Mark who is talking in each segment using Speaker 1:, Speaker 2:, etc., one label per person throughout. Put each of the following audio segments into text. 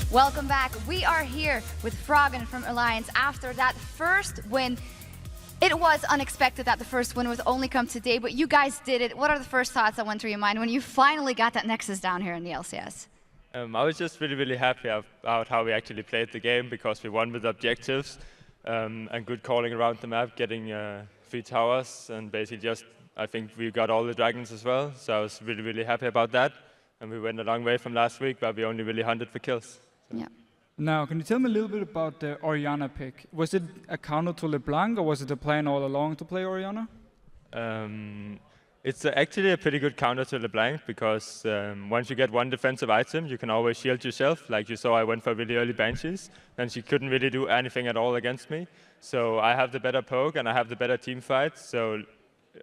Speaker 1: Welcome back. We are here with Froggen from Alliance after that first win. It was unexpected that the first win would only come today, but you guys did it. What are the first thoughts that went through your mind when you finally got that Nexus down here in the LCS?
Speaker 2: I was just really happy about how we actually played the game, because we won with objectives and good calling around the map, getting 3 towers, and basically just, I think we got all the dragons as well. So I was really happy about that. And we went a long way from last week, but we only really hunted for kills. So.
Speaker 1: Yeah.
Speaker 3: Now, can you tell me a little bit about the Orianna pick? Was it a counter to LeBlanc, or was it the plan all along to play Orianna?
Speaker 2: It's actually a pretty good counter to LeBlanc, because once you get one defensive item, you can always shield yourself. Like you saw, I went for really early Banshees, and she couldn't really do anything at all against me. So I have the better poke, and I have the better team fight. So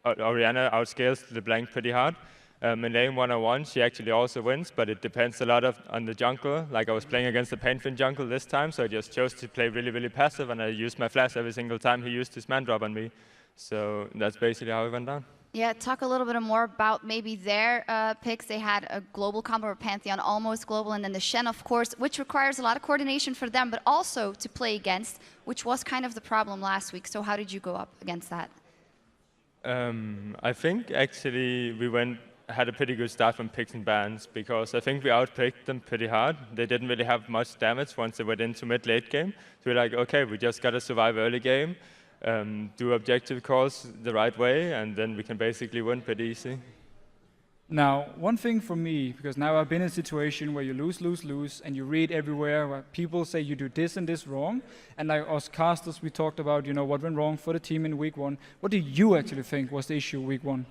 Speaker 2: Orianna outscales LeBlanc pretty hard. In lane 1-on-1, she actually also wins, but it depends a lot on the jungler. Like I was playing against the Painfin jungle this time, so I just chose to play really passive, and I used my flash every single time he used his man drop on me. So that's basically how it went down.
Speaker 1: Yeah, talk a little bit more about maybe their picks. They had a global combo or Pantheon, almost global, and then the Shen, of course, which requires a lot of coordination for them, but also to play against, which was kind of the problem last week. So how did you go up against that?
Speaker 2: I think actually we had a pretty good start from picks and bans, because I think we outpicked them pretty hard. They didn't really have much damage once they went into mid-late game. So we're like, okay, we just got to survive early game, do objective calls the right way, and then we can basically win pretty easy.
Speaker 3: Now, one thing for me, because now I've been in a situation where you lose, and you read everywhere where people say you do this and this wrong. And like us casters, we talked about, what went wrong for the team in week 1. What do you actually think was the issue week 1?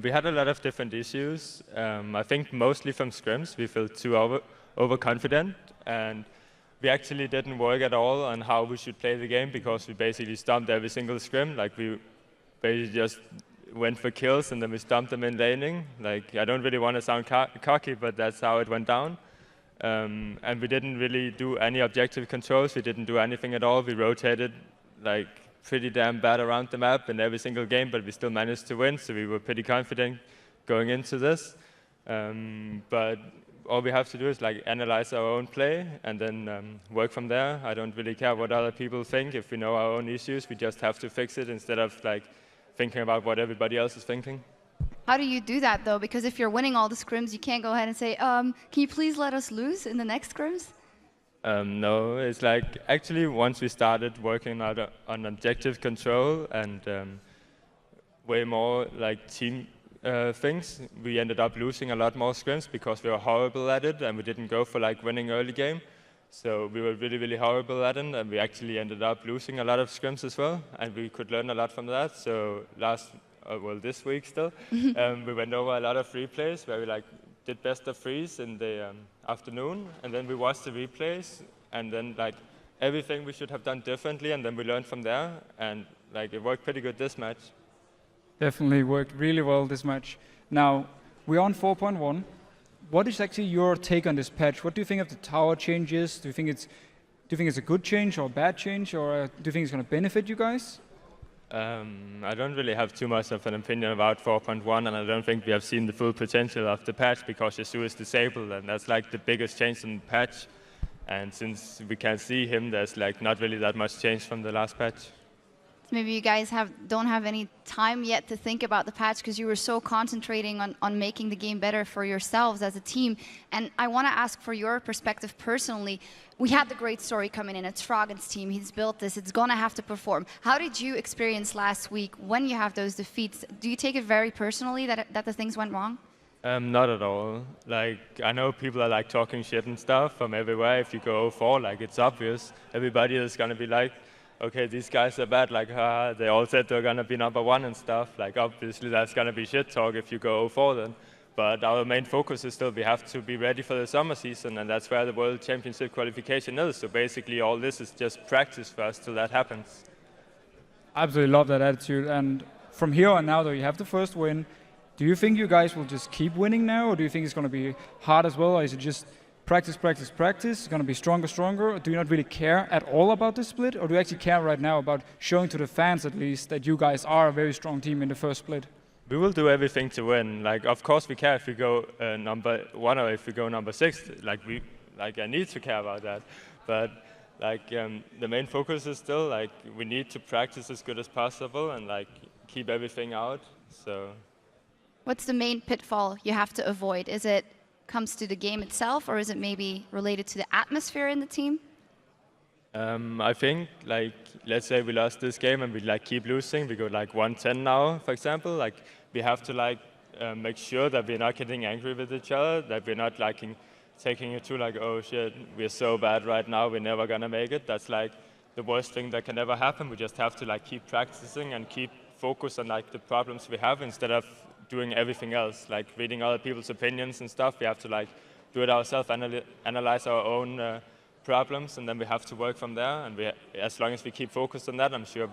Speaker 2: We had a lot of different issues. I think mostly from scrims. We felt too overconfident, and we actually didn't work at all on how we should play the game, because we basically stomped every single scrim. Like we basically just went for kills, and then we stomped them in laning. Like, I don't really want to sound cocky, but that's how it went down. And we didn't really do any objective controls. We didn't do anything at all. We rotated like pretty damn bad around the map in every single game, but we still managed to win, so we were pretty confident going into this. But all we have to do is like analyze our own play and then work from there. I don't really care what other people think. If we know our own issues, we just have to fix it instead of like thinking about what everybody else is thinking.
Speaker 1: How do you do that though? Because if you're winning all the scrims, you can't go ahead and say, can you please let us lose in the next scrims?
Speaker 2: No, it's like actually once we started working on objective control and way more like team things, we ended up losing a lot more scrims because we were horrible at it and we didn't go for like winning early game. So we were really horrible at it, and we actually ended up losing a lot of scrims as well, and we could learn a lot from that. So this week still, we went over a lot of replays where we like did best of threes in the afternoon, and then we watched the replays, and then like everything we should have done differently, and then we learned from there, and like it worked pretty good this match.
Speaker 3: Definitely worked really well this match. Now, we're on 4.1. What is actually your take on this patch? What do you think of the tower changes? Do you think it's a good change or a bad change, or do you think it's going to benefit you guys?
Speaker 2: I don't really have too much of an opinion about 4.1, and I don't think we have seen the full potential of the patch because Yasuo is disabled, and that's like the biggest change in the patch. And since we can't see him, there's like not really that much change from the last patch.
Speaker 1: Maybe you guys don't have any time yet to think about the patch because you were so concentrating on making the game better for yourselves as a team. And I want to ask for your perspective personally. We had the great story coming in. It's Froggen's team. He's built this. It's going to have to perform. How did you experience last week when you have those defeats? Do you take it very personally that the things went wrong?
Speaker 2: Not at all. Like, I know people are like talking shit and stuff from everywhere. If you go 0-4, like it's obvious. Everybody is going to be like, okay, these guys are bad, like, they all said they're going to be #1 and stuff. Like, obviously, that's going to be shit talk if you go 0-4 then. But our main focus is still we have to be ready for the summer season, and that's where the World Championship qualification is. So basically, all this is just practice for us till that happens.
Speaker 3: I absolutely love that attitude. And from here on now, though, you have the first win. Do you think you guys will just keep winning now, or do you think it's going to be hard as well, or is it just practice, it's going to be stronger? Do you not really care at all about this split, or do you actually care right now about showing to the fans at least that you guys are a very strong team in the first split?
Speaker 2: We will do everything to win. Like, of course we care if we go #1 or if we go #6. Like like I need to care about that. But like the main focus is still like we need to practice as good as possible and like keep everything out. So.
Speaker 1: What's the main pitfall you have to avoid? Is it comes to the game itself, or is it maybe related to the atmosphere in the team?
Speaker 2: I think, like, let's say we lost this game and we like keep losing. We go like 1-10 now, for example. Like, we have to like make sure that we're not getting angry with each other, that we're not like taking it to like, oh shit, we're so bad right now, we're never gonna make it. That's like the worst thing that can ever happen. We just have to like keep practicing and keep focus on like the problems we have instead of doing everything else, like reading other people's opinions and stuff. We have to like do it ourselves, analyze our own problems, and then we have to work from there. And as long as we keep focused on that, I'm sure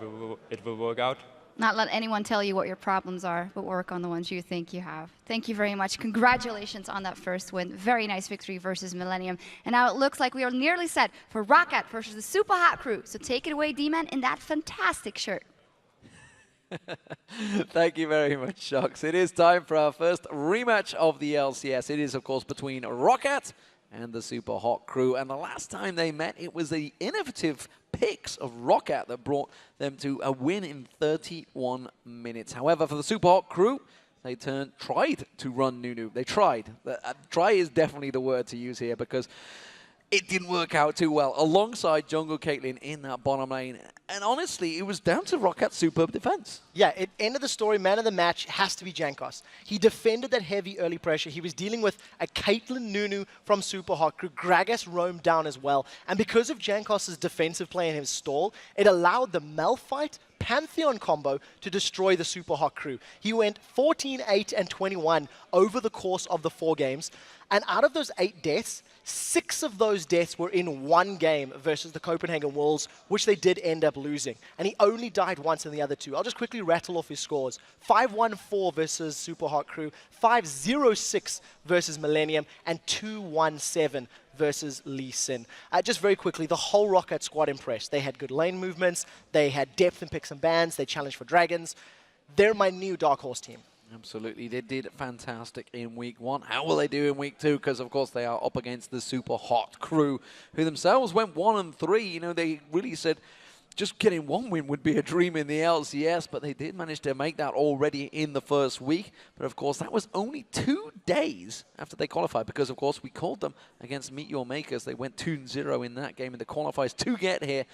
Speaker 2: it will work out.
Speaker 1: Not let anyone tell you what your problems are, but work on the ones you think you have. Thank you very much. Congratulations on that first win. Very nice victory versus Millennium. And now it looks like we are nearly set for ROC versus the Super Hot Crew. So take it away, D-Man, in that fantastic shirt.
Speaker 4: Thank you very much, Shox. It is time for our first rematch of the LCS. It is, of course, between ROC and the Super Hot Crew. And the last time they met, it was the innovative picks of ROC that brought them to a win in 31 minutes. However, for the Super Hot Crew, they tried to run Nunu. They tried. Try is definitely the word to use here because it didn't work out too well, alongside Jungle Caitlyn in that bottom lane. And honestly, it was down to ROC's superb defense.
Speaker 5: Yeah, at end of the story, man of the match has to be Jankos. He defended that heavy early pressure. He was dealing with a Caitlyn Nunu from Super Hot Crew. Gragas roamed down as well. And because of Jankos' defensive play and his stall, it allowed the Malphite Pantheon combo to destroy the Super Hot Crew. He went 14, 8, and 21 over the course of the 4 games. And out of those 8 deaths, 6 of those deaths were in one game versus the Copenhagen Wolves, which they did end up losing. And he only died once in the other 2. I'll just quickly rattle off his scores. 5-1-4 versus Super Hot Crew, 5-0-6 versus Millennium, and 2-1-7 versus Lee Sin. Just very quickly, the whole ROC squad impressed. They had good lane movements, they had depth in picks and bans, they challenged for dragons. They're my new dark horse team.
Speaker 4: Absolutely, they did fantastic in week 1. How will they do in week 2? Because, of course, they are up against the Super Hot Crew, who themselves went 1-3. You know, they really said just getting 1 win would be a dream in the LCS, but they did manage to make that already in the first week. But, of course, that was only 2 days after they qualified, because, of course, we called them against Meet Your Makers. They went 2-0 in that game in the qualifiers to get here.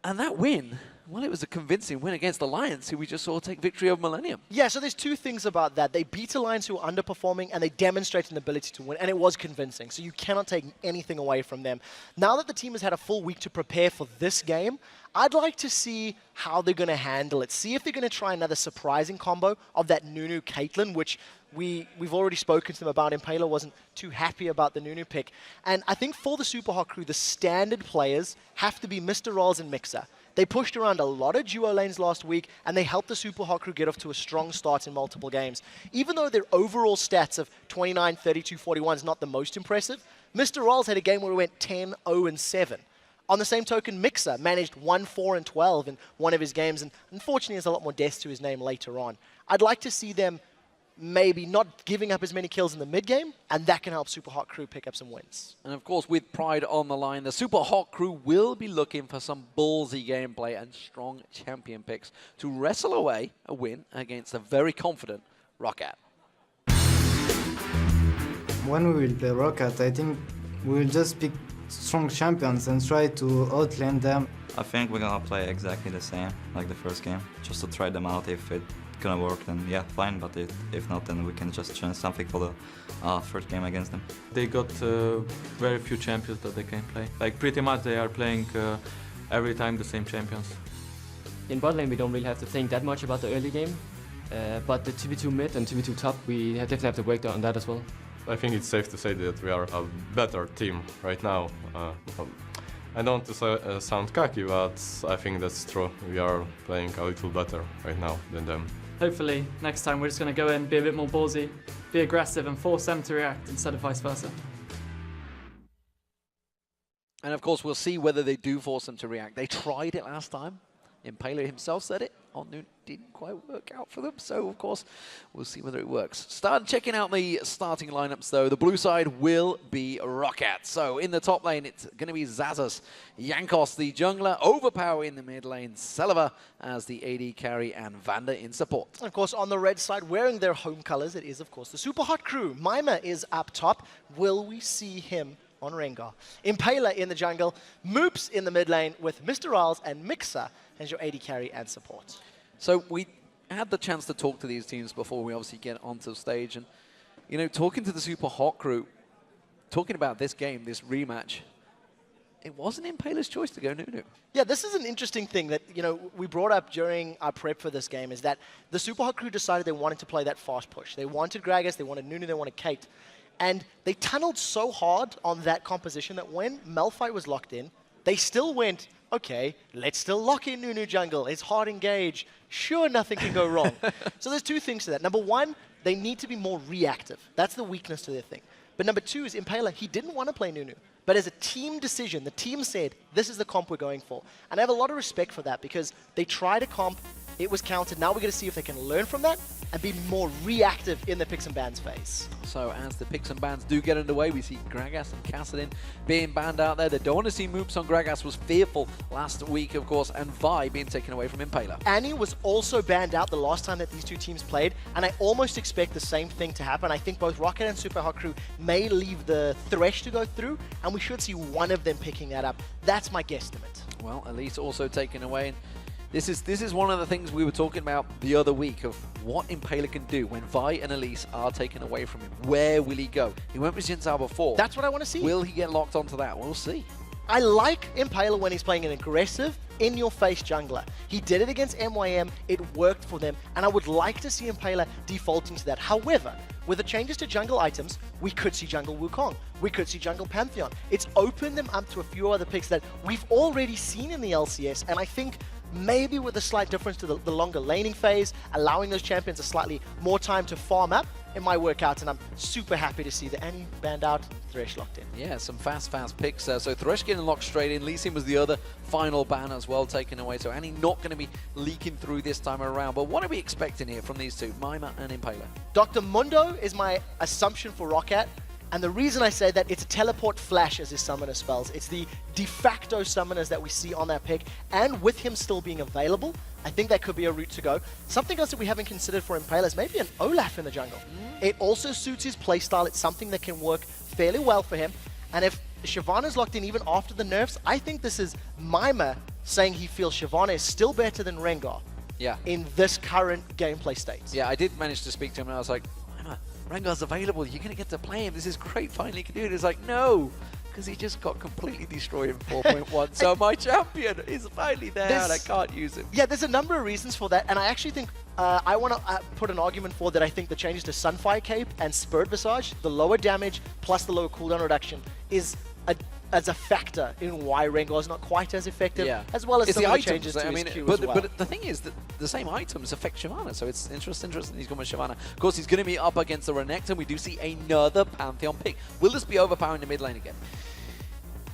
Speaker 4: And that win, well, it was a convincing win against Alliance, who we just saw take victory over Millennium.
Speaker 5: Yeah, so there's 2 things about that. They beat Alliance, who were underperforming, and they demonstrated an ability to win, and it was convincing. So you cannot take anything away from them. Now that the team has had a full week to prepare for this game, I'd like to see how they're going to handle it. See if they're going to try another surprising combo of that Nunu Caitlyn, which we've already spoken to them about. Impaler wasn't too happy about the Nunu pick. And I think for the Super Hot Crew, the standard players have to be Mr. Rolls and Mixer. They pushed around a lot of duo lanes last week, and they helped the Super Hot Crew get off to a strong start in multiple games. Even though their overall stats of 29, 32, 41 is not the most impressive, Mr. Rolls had a game where he went 10, 0, and 7. On the same token, Mixer managed 1, 4, and 12 in one of his games, and unfortunately has a lot more deaths to his name later on. I'd like to see them maybe not giving up as many kills in the mid-game, and that can help Super Hot Crew pick up some wins.
Speaker 4: And of course, with pride on the line, the Super Hot Crew will be looking for some ballsy gameplay and strong champion picks to wrestle away a win against a very confident ROC.
Speaker 6: When we will play ROC, I think we will just pick strong champions and try to outlane them.
Speaker 7: I think we're gonna play exactly the same like the first game, just to try them out. If it's gonna work, then yeah, fine, but if not, then we can just change something for the first game against them.
Speaker 8: They got very few champions that they can play. Like pretty much they are playing every time the same champions.
Speaker 9: In bot lane we don't really have to think that much about the early game, but the 2v2 mid and 2v2 top, we definitely have to work on that as well.
Speaker 10: I think it's safe to say that we are a better team right now. I don't want to sound cocky, but I think that's true. We are playing a little better right now than them.
Speaker 11: Hopefully, next time we're just going to go in, be a bit more ballsy, be aggressive and force them to react instead of vice versa.
Speaker 4: And of course, we'll see whether they do force them to react. They tried it last time, Impaler himself said it. On noon didn't quite work out for them, so of course we'll see whether it works. Start checking out the starting lineups though. The blue side will be ROC. So in the top lane it's going to be Zazas, Jankos the jungler, Overpower in the mid lane, Selva as the AD carry, and Vanda in support.
Speaker 5: Of course, on the red side, wearing their home colors, it is of course the Super Hot crew. Mima is up top. Will we see him on Rengar? Impaler in the jungle, Moops in the mid lane with Mr. Riles and Mixer as your AD carry and support.
Speaker 4: So we had the chance to talk to these teams before we obviously get onto stage, and you know, talking to the Super Hot crew, talking about this game, this rematch, it wasn't Impaler's choice to go Nunu.
Speaker 5: Yeah, this is an interesting thing that, you know, we brought up during our prep for this game, is that the Super Hot crew decided they wanted to play that fast push. They wanted Gragas, they wanted Nunu, they wanted Kate. And they tunneled so hard on that composition that when Malphite was locked in, they still went, okay, let's still lock in Nunu jungle. It's hard engage. Sure, nothing can go wrong. So there's two things to that. Number one, they need to be more reactive. That's the weakness to their thing. But number two is Impaler, he didn't want to play Nunu. But as a team decision, the team said, this is the comp we're going for. And I have a lot of respect for that because they tried a comp, it was counted. Now we're going to see if they can learn from that and be more reactive in the picks and bans phase.
Speaker 4: So as the picks and bans do get underway, we see Gragas and Kassadin being banned out there. They don't want to see Moops on Gragas, was fearful last week, of course, and Vi being taken away from Impaler.
Speaker 5: Annie was also banned out the last time that these two teams played, and I almost expect the same thing to happen. I think both ROC and Super Hot Crew may leave the Thresh to go through, and we should see one of them picking that up. That's my guesstimate.
Speaker 4: Well, Elise also taken away. This is one of the things we were talking about the other week of what Impaler can do when Vi and Elise are taken away from him. Where will he go? He went with Xin Zhao before.
Speaker 5: That's what I want to see.
Speaker 4: Will he get locked onto that? We'll see.
Speaker 5: I like Impaler when he's playing an aggressive, in-your-face jungler. He did it against MYM, it worked for them, and I would like to see Impaler defaulting to that. However, with the changes to jungle items, we could see jungle Wukong, we could see jungle Pantheon. It's opened them up to a few other picks that we've already seen in the LCS, and I think maybe with a slight difference to the longer laning phase, allowing those champions a slightly more time to farm up, it might work out, and I'm super happy to see the Annie banned out, Thresh locked in.
Speaker 4: Yeah, some fast picks there. So Thresh getting locked straight in. Lee Sin was the other final ban as well taken away. So Annie not going to be leaking through this time around. But what are we expecting here from these two, Mima and Impaler?
Speaker 5: Dr. Mundo is my assumption for ROC. And the reason I say that, it's a teleport flash as his summoner spells. It's the de facto summoners that we see on that pick. And with him still being available, I think that could be a route to go. Something else that we haven't considered for Impaler is maybe an Olaf in the jungle. It also suits his playstyle. It's something that can work fairly well for him. And if Shyvana's locked in even after the nerfs, I think this is Mima saying he feels Shyvana is still better than Rengar in this current gameplay state.
Speaker 4: Yeah, I did manage to speak to him and I was like, Rengar's available, you're going to get to play him, this is great, finally you can do it. It's like, no, because he just got completely destroyed in 4.1, so my champion is finally there and I can't use him.
Speaker 5: Yeah, there's a number of reasons for that, and I actually think, I want to put an argument for that. I think the changes to Sunfire Cape and Spirit Visage, the lower damage plus the lower cooldown reduction, is as a factor in why Rengar is not quite as effective, as well as some of the changes to his Q as well.
Speaker 4: But the thing is that the same items affect Shyvana, so it's interesting he's going with Shyvana. Of course, he's going to be up against the Renekton. We do see another Pantheon pick. Will this be overpowering the mid lane again?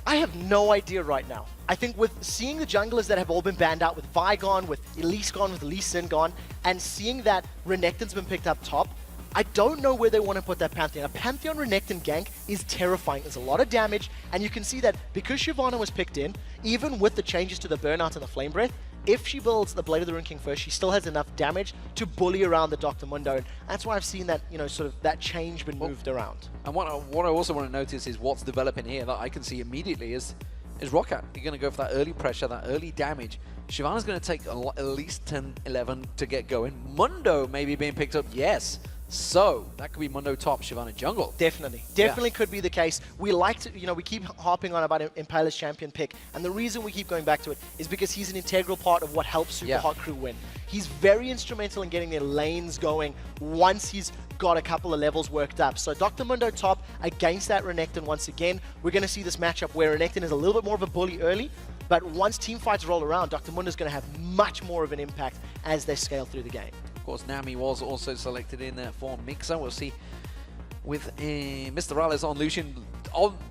Speaker 5: I have no idea right now. I think with seeing the junglers that have all been banned out, with Vi gone, with Elise gone, with Lee Sin gone, and seeing that Renekton's been picked up top, I don't know where they want to put that Pantheon. A Pantheon Renekton gank is terrifying. There's a lot of damage, and you can see that because Shyvana was picked in, even with the changes to the Burnout and the Flame Breath, if she builds the Blade of the Rune King first, she still has enough damage to bully around the Dr. Mundo. And that's why I've seen that, you know, sort of that change been moved around.
Speaker 4: And what I also want to notice is what's developing here that I can see immediately is ROC. You're going to go for that early pressure, that early damage. Shyvana's going to take at least 10, 11 to get going. Mundo maybe being picked up, yes. So that could be Mundo top, Shyvana jungle.
Speaker 5: Definitely could be the case. We like to, you know, we keep harping on about Impaler's champion pick, and the reason we keep going back to it is because he's an integral part of what helps Super Hot Crew win. He's very instrumental in getting their lanes going once he's got a couple of levels worked up. So Dr. Mundo top against that Renekton once again. We're going to see this matchup where Renekton is a little bit more of a bully early, but once team fights roll around, Dr. Mundo's going to have much more of an impact as they scale through the game.
Speaker 4: Of course, Nami was also selected in there for Mixer. We'll see with Mr. Rales on Lucian.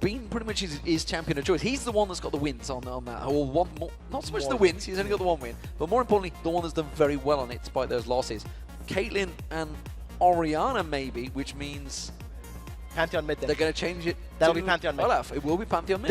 Speaker 4: been pretty much his champion of choice. He's the one that's got the wins on that. Or one more, not so much the wins, he's only got the one win, but more importantly, the one that's done very well on it despite those losses. Caitlyn and Orianna maybe, which means
Speaker 5: Pantheon mid then.
Speaker 4: They're going to change it.
Speaker 5: That'll be Pantheon mid.
Speaker 4: Olaf, it will be Pantheon mid.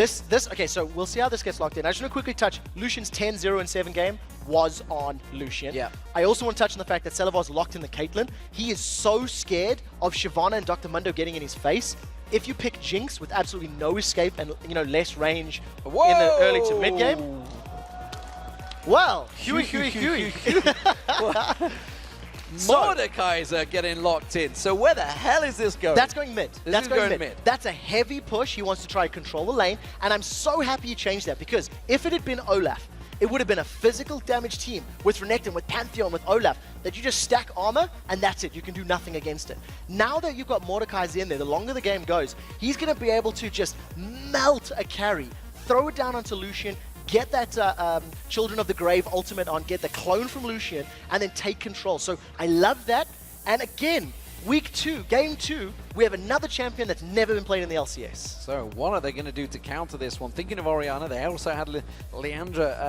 Speaker 5: Okay, so we'll see how this gets locked in. I just want to quickly touch Lucian's 10-0-7 game was on Lucian.
Speaker 4: Yeah.
Speaker 5: I also want to touch on the fact that Celavar's locked in the Caitlyn. He is so scared of Shyvana and Dr. Mundo getting in his face. If you pick Jinx with absolutely no escape and less range in the early to mid game, well, Huey.
Speaker 4: Mordekaiser getting locked in. So where the hell is this going?
Speaker 5: That's going mid.
Speaker 4: That's going mid.
Speaker 5: That's a heavy push. He wants to try to control the lane, and I'm so happy you changed that, because if it had been Olaf, it would have been a physical damage team with Renekton, with Pantheon, with Olaf, that you just stack armor, and that's it. You can do nothing against it. Now that you've got Mordekaiser in there, the longer the game goes, he's going to be able to just melt a carry, throw it down onto Lucian, get that Children of the Grave ultimate on, get the clone from Lucian, and then take control. So I love that. And again, week 2, game 2, we have another champion that's never been played in the LCS.
Speaker 4: So what are they going to do to counter this one? Thinking of Orianna, they also had Lissandra.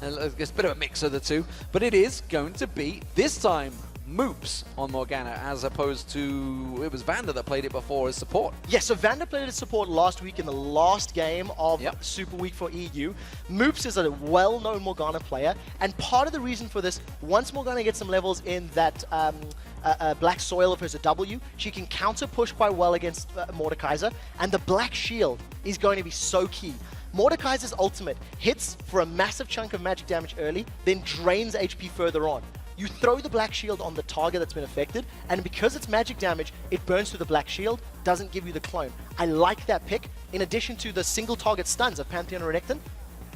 Speaker 4: It's a bit of a mix of the two. But it is going to be, this time, Moops on Morgana, as opposed to, it was Vander that played it before as support.
Speaker 5: Yeah, so Vander played it as support last week in the last game of Super Week for EU. Moops is a well-known Morgana player, and part of the reason for this, once Morgana gets some levels in that black soil of hers, a W, she can counter push quite well against Mordekaiser, and the black shield is going to be so key. Mordekaiser's ultimate hits for a massive chunk of magic damage early, then drains HP further on. You throw the black shield on the target that's been affected, and because it's magic damage, it burns through the black shield, doesn't give you the clone. I like that pick, in addition to the single target stuns of Pantheon and Renekton.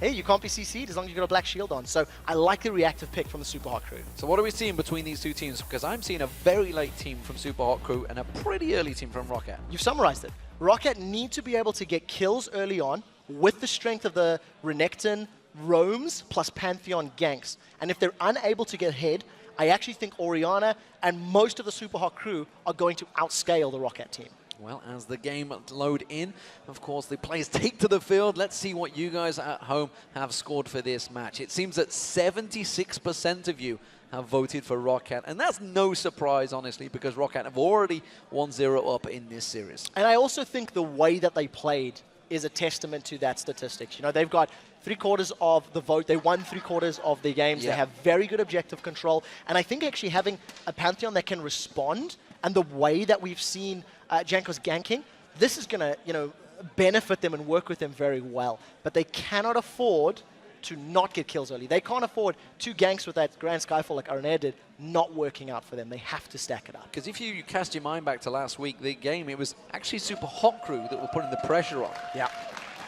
Speaker 5: Hey, you can't be CC'd as long as you've got a black shield on. So I like the reactive pick from the Super Hot Crew.
Speaker 4: So what are we seeing between these two teams? Because I'm seeing a very late team from Super Hot Crew and a pretty early team from Rocket.
Speaker 5: You've summarized it. Rocket need to be able to get kills early on with the strength of the Renekton roams plus Pantheon ganks. And if they're unable to get ahead, I actually think Orianna and most of the Super Hot Crew are going to outscale the Rocket team.
Speaker 4: Well, as the game load in, of course, the players take to the field. Let's see what you guys at home have scored for this match. It seems that 76% of you have voted for Rocket, and that's no surprise, honestly, because Rocket have already 1-0 up in this series.
Speaker 5: And I also think the way that they played is a testament to that statistics. You know, they've got 3/4 of the vote. They won 3/4 of their games.
Speaker 4: Yeah.
Speaker 5: They have very good objective control. And I think actually having a Pantheon that can respond, and the way that we've seen Janko's ganking, this is going to, benefit them and work with them very well. But they cannot afford to not get kills early. They can't afford 2 ganks with that Grand Skyfall like Arnair did not working out for them. They have to stack it up.
Speaker 4: Because if you cast your mind back to last week, the game, it was actually Super Hot Crew that were putting the pressure on.
Speaker 5: Yeah.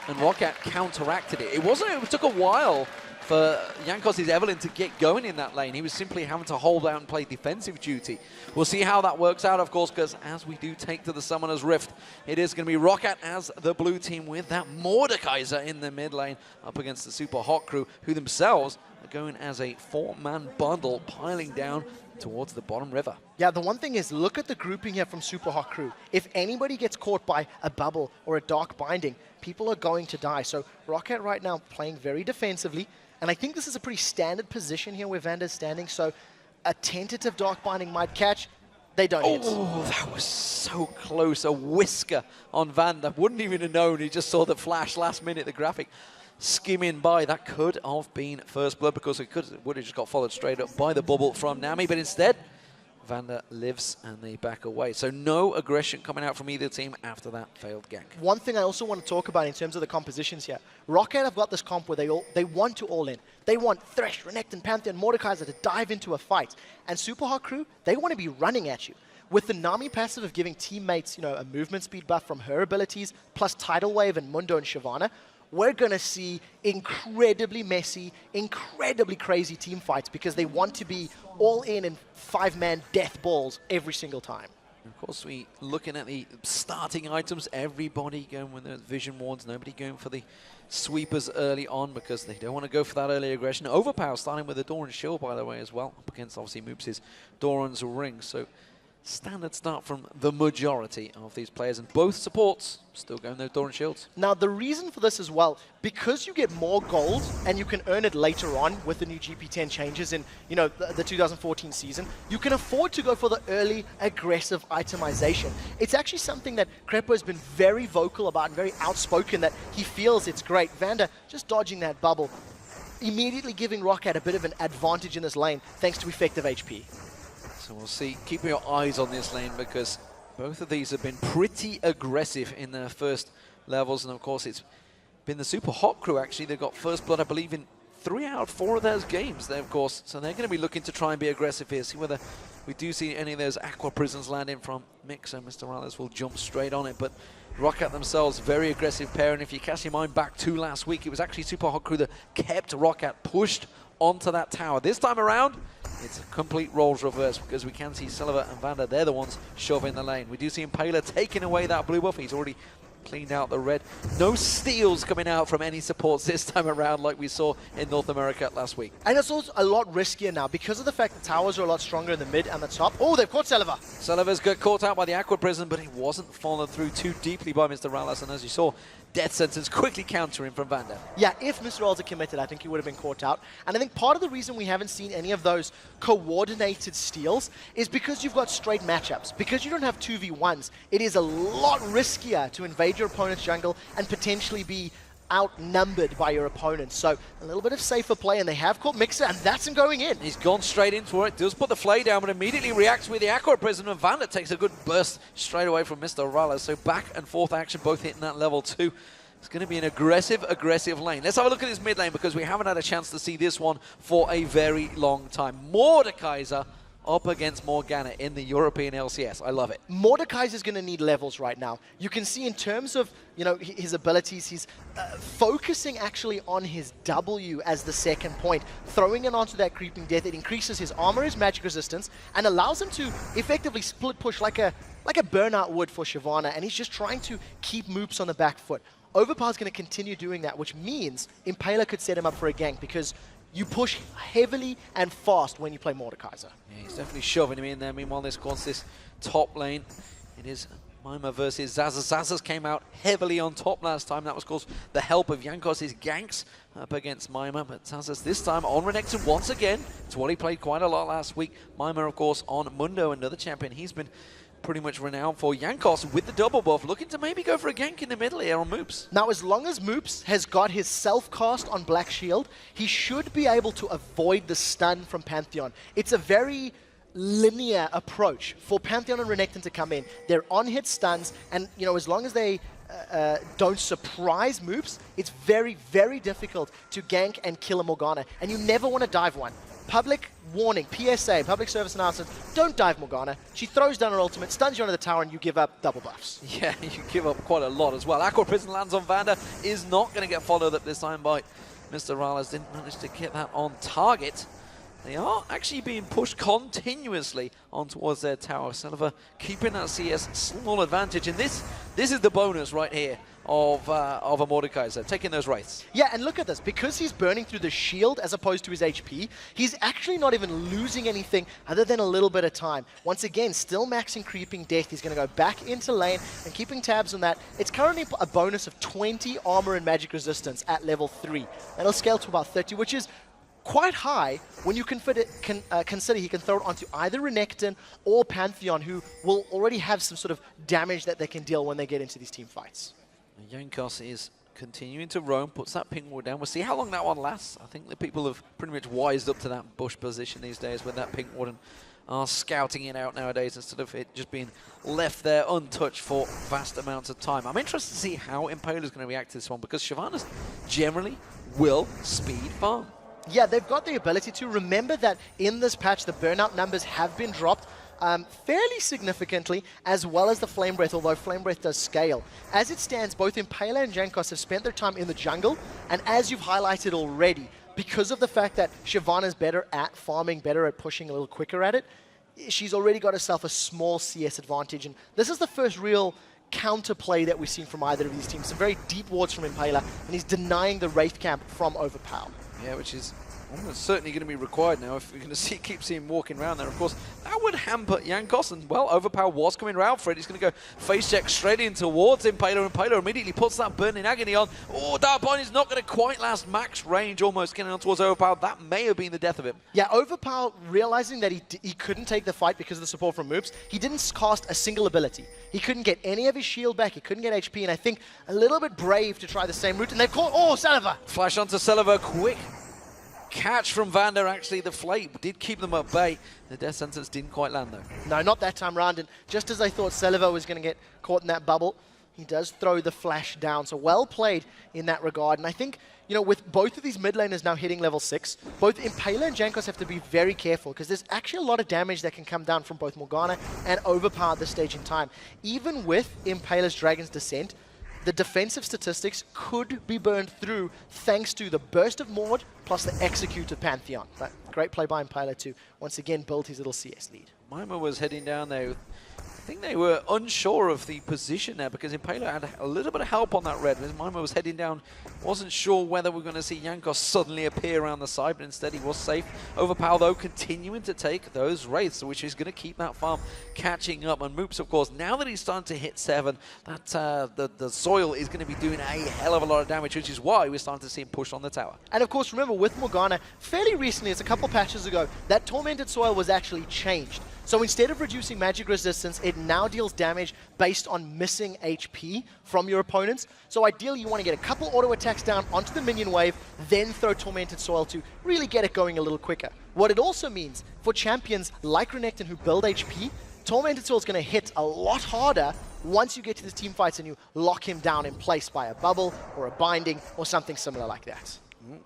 Speaker 4: And Rocket counteracted it. It took a while for Jankos' Evelyn to get going in that lane. He was simply having to hold out and play defensive duty. We'll see how that works out, of course, because as we do take to the Summoner's Rift, it is going to be Rocket as the blue team with that Mordekaiser in the mid lane up against the Super Hot Crew, who themselves are going as a 4-man bundle piling down towards the bottom river.
Speaker 5: Yeah, the one thing is, look at the grouping here from Super Hot Crew. If anybody gets caught by a bubble or a dark binding, people are going to die. So Rocket right now playing very defensively, and I think this is a pretty standard position here where Vander's standing, so a tentative dark binding might catch. They don't hit.
Speaker 4: Oh, that was so close. A whisker on Vander. Wouldn't even have known. He just saw the flash last minute, the graphic skimming by. That could have been first blood, because it would have just got followed straight up by the bubble from Nami, but instead Vander lives and they back away. So no aggression coming out from either team after that failed gank.
Speaker 5: One thing I also want to talk about in terms of the compositions here. Rocket have got this comp where they want to all in. They want Thresh, Renekton, Pantheon, Mordekaiser to dive into a fight. And Super Hot Crew, they want to be running at you. With the Nami passive of giving teammates, a movement speed buff from her abilities, plus Tidal Wave and Mundo and Shyvana, we're going to see incredibly messy, incredibly crazy team fights, because they want to be all in 5-man death balls every single time.
Speaker 4: Of course, we looking at the starting items, everybody going with the vision wards, nobody going for the sweepers early on because they don't want to go for that early aggression. Overpower starting with the Doran Shield, by the way, as well, up against obviously Moops' Doran's Ring. So standard start from the majority of these players, and both supports still going their Thorn Shields.
Speaker 5: Now, the reason for this as well, because you get more gold and you can earn it later on with the new GP10 changes in, you know, the 2014 season, you can afford to go for the early aggressive itemization. It's actually something that Crepo has been very vocal about and very outspoken that he feels it's great. Vander just dodging that bubble, immediately giving Roccat a bit of an advantage in this lane thanks to effective HP.
Speaker 4: So we'll see. Keep your eyes on this lane because both of these have been pretty aggressive in their first levels. And of course, it's been the Super Hot crew, actually. They've got first blood, I believe, in 3 out of 4 of those games, there, of course. So they're going to be looking to try and be aggressive here. See whether we do see any of those Aqua Prisons landing from Mixer. Mr. Morales will jump straight on it. But Roccat themselves, very aggressive pair. And if you cast your mind back to last week, it was actually Super Hot crew that kept Roccat pushed onto that tower. This time around, it's a complete roles reverse because we can see Silver and Vander, they're the ones shoving the lane. We do see Impaler taking away that blue buff. He's already cleaned out the red. No steals coming out from any supports this time around like we saw in North America last week.
Speaker 5: And it's also a lot riskier now because of the fact the towers are a lot stronger in the mid and the top. Oh, they've caught Silver.
Speaker 4: Silver's got caught out by the Aqua Prison, but he wasn't fallen through too deeply by Mr. Rallis. And as you saw, Death Sentence quickly countering from Vander.
Speaker 5: Yeah, if Mr. Rallis had committed, I think he would have been caught out. And I think part of the reason we haven't seen any of those coordinated steals is because you've got straight matchups. Because you don't have 2v1s, it is a lot riskier to invade your opponent's jungle and potentially be outnumbered by your opponent. So a little bit of safer play, and they have caught Mixer, and that's him going in.
Speaker 4: He's gone straight in for it, does put the flay down, but immediately reacts with the Aqua Prison, and Vander takes a good burst straight away from Mr. Rallis. So back and forth action, both hitting that level 2. It's going to be an aggressive lane. Let's have a look at this mid lane because we haven't had a chance to see this one for a very long time. Mordekaiser up against Morgana in the European LCS. I love it.
Speaker 5: Mordekaiser's going to need levels right now. You can see in terms of, you know, his abilities, he's focusing actually on his W as the second point, throwing it onto that Creeping Death. It increases his armor, his magic resistance, and allows him to effectively split push like a burnout would for Shyvana, and he's just trying to keep Moops on the back foot. Overpower's going to continue doing that, which means Impaler could set him up for a gank because you push heavily and fast when you play Mordekaiser.
Speaker 4: Yeah, he's definitely shoving him in there. Meanwhile, this top lane, it is Mima versus Zazas. Zazas came out heavily on top last time. That was, of course, the help of Jankos' ganks up against Mima. But Zazas this time on Renekton once again. It's what he played quite a lot last week. Mima, of course, on Mundo, another champion he's been pretty much renowned for. Jankos with the double buff, looking to maybe go for a gank in the middle here on Moops.
Speaker 5: Now, as long as Moops has got his self-cast on Black Shield, he should be able to avoid the stun from Pantheon. It's a very linear approach for Pantheon and Renekton to come in. They're on-hit stuns, and you know, as long as they don't surprise Moops, it's very, very difficult to gank and kill a Morgana, and you never want to dive one. Public warning, PSA, public service announcement, don't dive Morgana. She throws down her ultimate, stuns you onto the tower, and you give up double buffs.
Speaker 4: Yeah, you give up quite a lot as well. Aqua Prison lands on Vander, is not going to get followed up this time by Mr. Rallis. Didn't manage to get that on target. They are actually being pushed continuously on towards their tower. Silver keeping that CS small advantage, and this is the bonus right here of a Mordekaiser, taking those wraiths.
Speaker 5: Yeah, and look at this. Because he's burning through the shield as opposed to his HP, he's actually not even losing anything other than a little bit of time. Once again, still maxing Creeping Death. He's going to go back into lane and keeping tabs on that. It's currently a bonus of 20 armor and magic resistance at level 3. That'll scale to about 30, which is quite high when you consider he can throw it onto either Renekton or Pantheon, who will already have some sort of damage that they can deal when they get into these team fights.
Speaker 4: Jankos is continuing to roam, puts that ping ward down. We'll see how long that one lasts. I think the people have pretty much wised up to that bush position these days with that ping ward and are scouting it out nowadays instead of it just being left there untouched for vast amounts of time. I'm interested to see how Impaler is going to react to this one because Shyvana generally will speed farm.
Speaker 5: Yeah, they've got the ability to. Remember that in this patch, the burnout numbers have been dropped fairly significantly, as well as the Flame Breath, although Flame Breath does scale. As it stands, both Impaler and Jankos have spent their time in the jungle, and as you've highlighted already, because of the fact that Shyvana's better at farming, better at pushing a little quicker at it, she's already got herself a small CS advantage, and this is the first real counterplay that we've seen from either of these teams. Some very deep wards from Impaler, and he's denying the Wraith camp from Overpower.
Speaker 4: Yeah, which is Almost certainly going to be required now if we're going to keep seeing him walking around there. Of course, that would hamper Jankos, and well, Overpower was coming around for it. He's going to go face check straight in towards Impaler, and Impaler immediately puts that Burning Agony on. Oh, that point is not going to quite last max range, almost getting on towards Overpower. That may have been the death of him.
Speaker 5: Yeah, Overpower, realizing that he couldn't take the fight because of the support from Moops, he didn't cast a single ability. He couldn't get any of his shield back, he couldn't get HP, and I think a little bit brave to try the same route, and they've caught, oh, Saliva!
Speaker 4: Flash onto Saliva, quick catch from Vander. Actually, the Flame did keep them at bay. The death sentence didn't quite land, though.
Speaker 5: No, not that time round, and just as I thought Saliva was going to get caught in that bubble, he does throw the flash down, so well played in that regard. And I think, you know, with both of these mid laners now hitting level 6, both Impaler and Jankos have to be very careful, because there's actually a lot of damage that can come down from both Morgana and Overpower at this stage in time. Even with Impaler's Dragon's Descent, the defensive statistics could be burned through thanks to the burst of Maud plus the executed Pantheon. But great play by Impaler to once again build his little CS lead.
Speaker 4: Mima was heading down there. I think they were unsure of the position there because Impaler had a little bit of help on that red. Mima was heading down, wasn't sure whether we're going to see Jankos suddenly appear around the side, but instead he was safe. Overpower, though, continuing to take those wraiths, which is going to keep that farm catching up. And Moops, of course, now that he's starting to hit 7, that the soil is going to be doing a hell of a lot of damage, which is why we're starting to see him push on the tower.
Speaker 5: And of course, remember, with Morgana, fairly recently, it's a couple patches ago, that Tormented Soil was actually changed. So instead of reducing magic resistance, it now deals damage based on missing HP from your opponents. So ideally, you want to get a couple auto attacks down onto the minion wave, then throw Tormented Soil to really get it going a little quicker. What it also means for champions like Renekton who build HP, Tormented Soil is going to hit a lot harder once you get to the team fights and you lock him down in place by a bubble or a binding or something similar like that.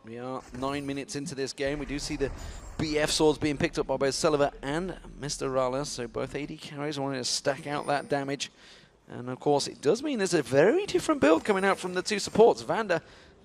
Speaker 4: We are 9 minutes into this game. We do see the BF swords being picked up by both Saliva and Mr. Rala, so both AD carries wanting to stack out that damage. And of course, it does mean there's a very different build coming out from the two supports. Vander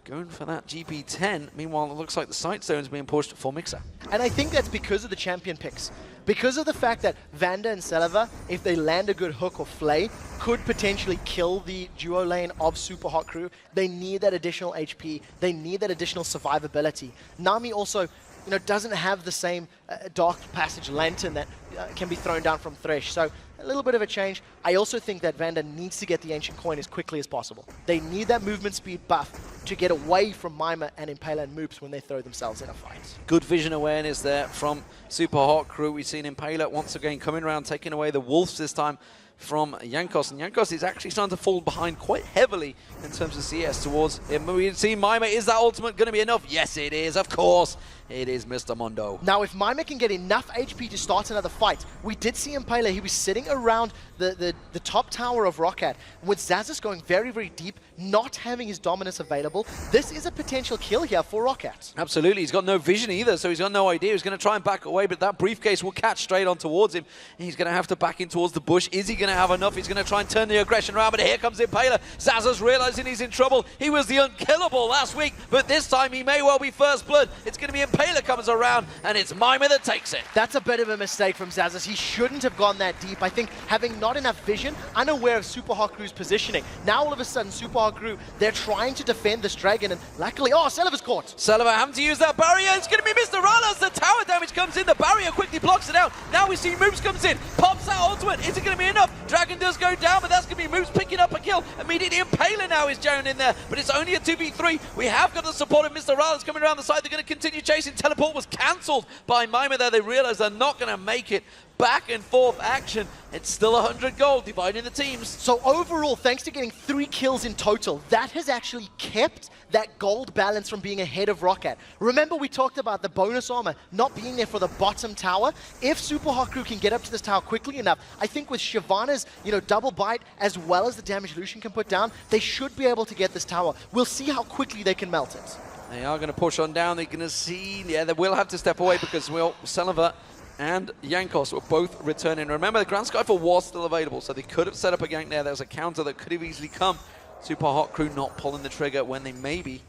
Speaker 4: going for that GP10. Meanwhile, it looks like the Sight Stone is being pushed for Mixer.
Speaker 5: And I think that's because of the champion picks. Because of the fact that Vander and Saliva, if they land a good hook or flay, could potentially kill the duo lane of Super Hot Crew. They need that additional HP. They need that additional survivability. Nami also, you know, doesn't have the same Dark Passage Lantern that can be thrown down from Thresh. So a little bit of a change. I also think that Vander needs to get the Ancient Coin as quickly as possible. They need that movement speed buff to get away from Mima and Impaler and Moops when they throw themselves in a fight.
Speaker 4: Good vision awareness there from Super Hot Crew. We've seen Impaler once again coming around, taking away the Wolves this time from Jankos, and Jankos is actually starting to fall behind quite heavily in terms of CS towards him. We see Mima, is that ultimate going to be enough? Yes, it is, of course. It is Mr. Mondo.
Speaker 5: Now, if Mima can get enough HP to start another fight, we did see Impaler, he was sitting around the top tower of Roccat, with Xaxus going very, very deep, not having his dominance available. This is a potential kill here for Roccat.
Speaker 4: Absolutely, he's got no vision either, so he's got no idea. He's going to try and back away, but that briefcase will catch straight on towards him. He's going to have to back in towards the bush. Is he going to have enough? He's going to try and turn the aggression around, but here comes Impaler. Xaxus realizing he's in trouble. He was the unkillable last week, but this time he may well be first blood. It's going to be Impaler comes around, and it's Mima that takes it.
Speaker 5: That's a bit of a mistake from Xaxus. He shouldn't have gone that deep. I think having not enough vision, unaware of Super Hot Crew's positioning. Now all of a sudden, Super Hot Crew, they're trying to defend this dragon, and luckily, oh, Saliva's caught.
Speaker 4: Saliva having to use that barrier. It's going to be Mr. Rala as the tower damage comes in. The barrier quickly blocks it out. Now we see Moops comes in, pops that ultimate. Is it going to be enough? Dragon does go down, but that's going to be Moops picking up a kill. Immediately Impaler now is down in there, but it's only a 2v3. We have got the support of Mr. Rala coming around the side. They're going to continue chasing. Teleport was cancelled by Mima there. They realize they're not going to make it. Back and forth action. It's still 100 gold dividing the teams.
Speaker 5: So overall, thanks to getting 3 kills in total, that has actually kept that gold balance from being ahead of Roccat. Remember, we talked about the bonus armor not being there for the bottom tower. If Super Hot Crew can get up to this tower quickly enough, I think with Shyvana's, you know, double bite as well as the damage Lucian can put down, they should be able to get this tower. We'll see how quickly they can melt it.
Speaker 4: They are going to push on down. They're going to see, yeah, they will have to step away because, well, Saliva and Jankos were both returning. Remember, the Grand Skyfall was still available, so they could have set up a gank there. There was a counter that could have easily come. Super Hot Crew not pulling the trigger when they maybe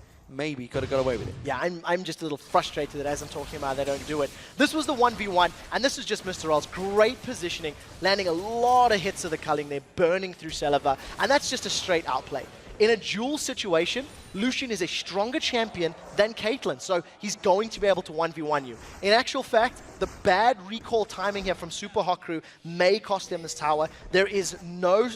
Speaker 4: could have got away with it.
Speaker 5: Yeah, I'm just a little frustrated that as I'm talking about, they don't do it. This was the 1v1, and this is just Mr. Ral's great positioning, landing a lot of hits of the culling there, burning through Saliva, and that's just a straight outplay. In a duel situation, Lucian is a stronger champion than Caitlyn, so he's going to be able to 1v1 you. In actual fact, the bad recall timing here from Super Hot Crew may cost them this tower. There is no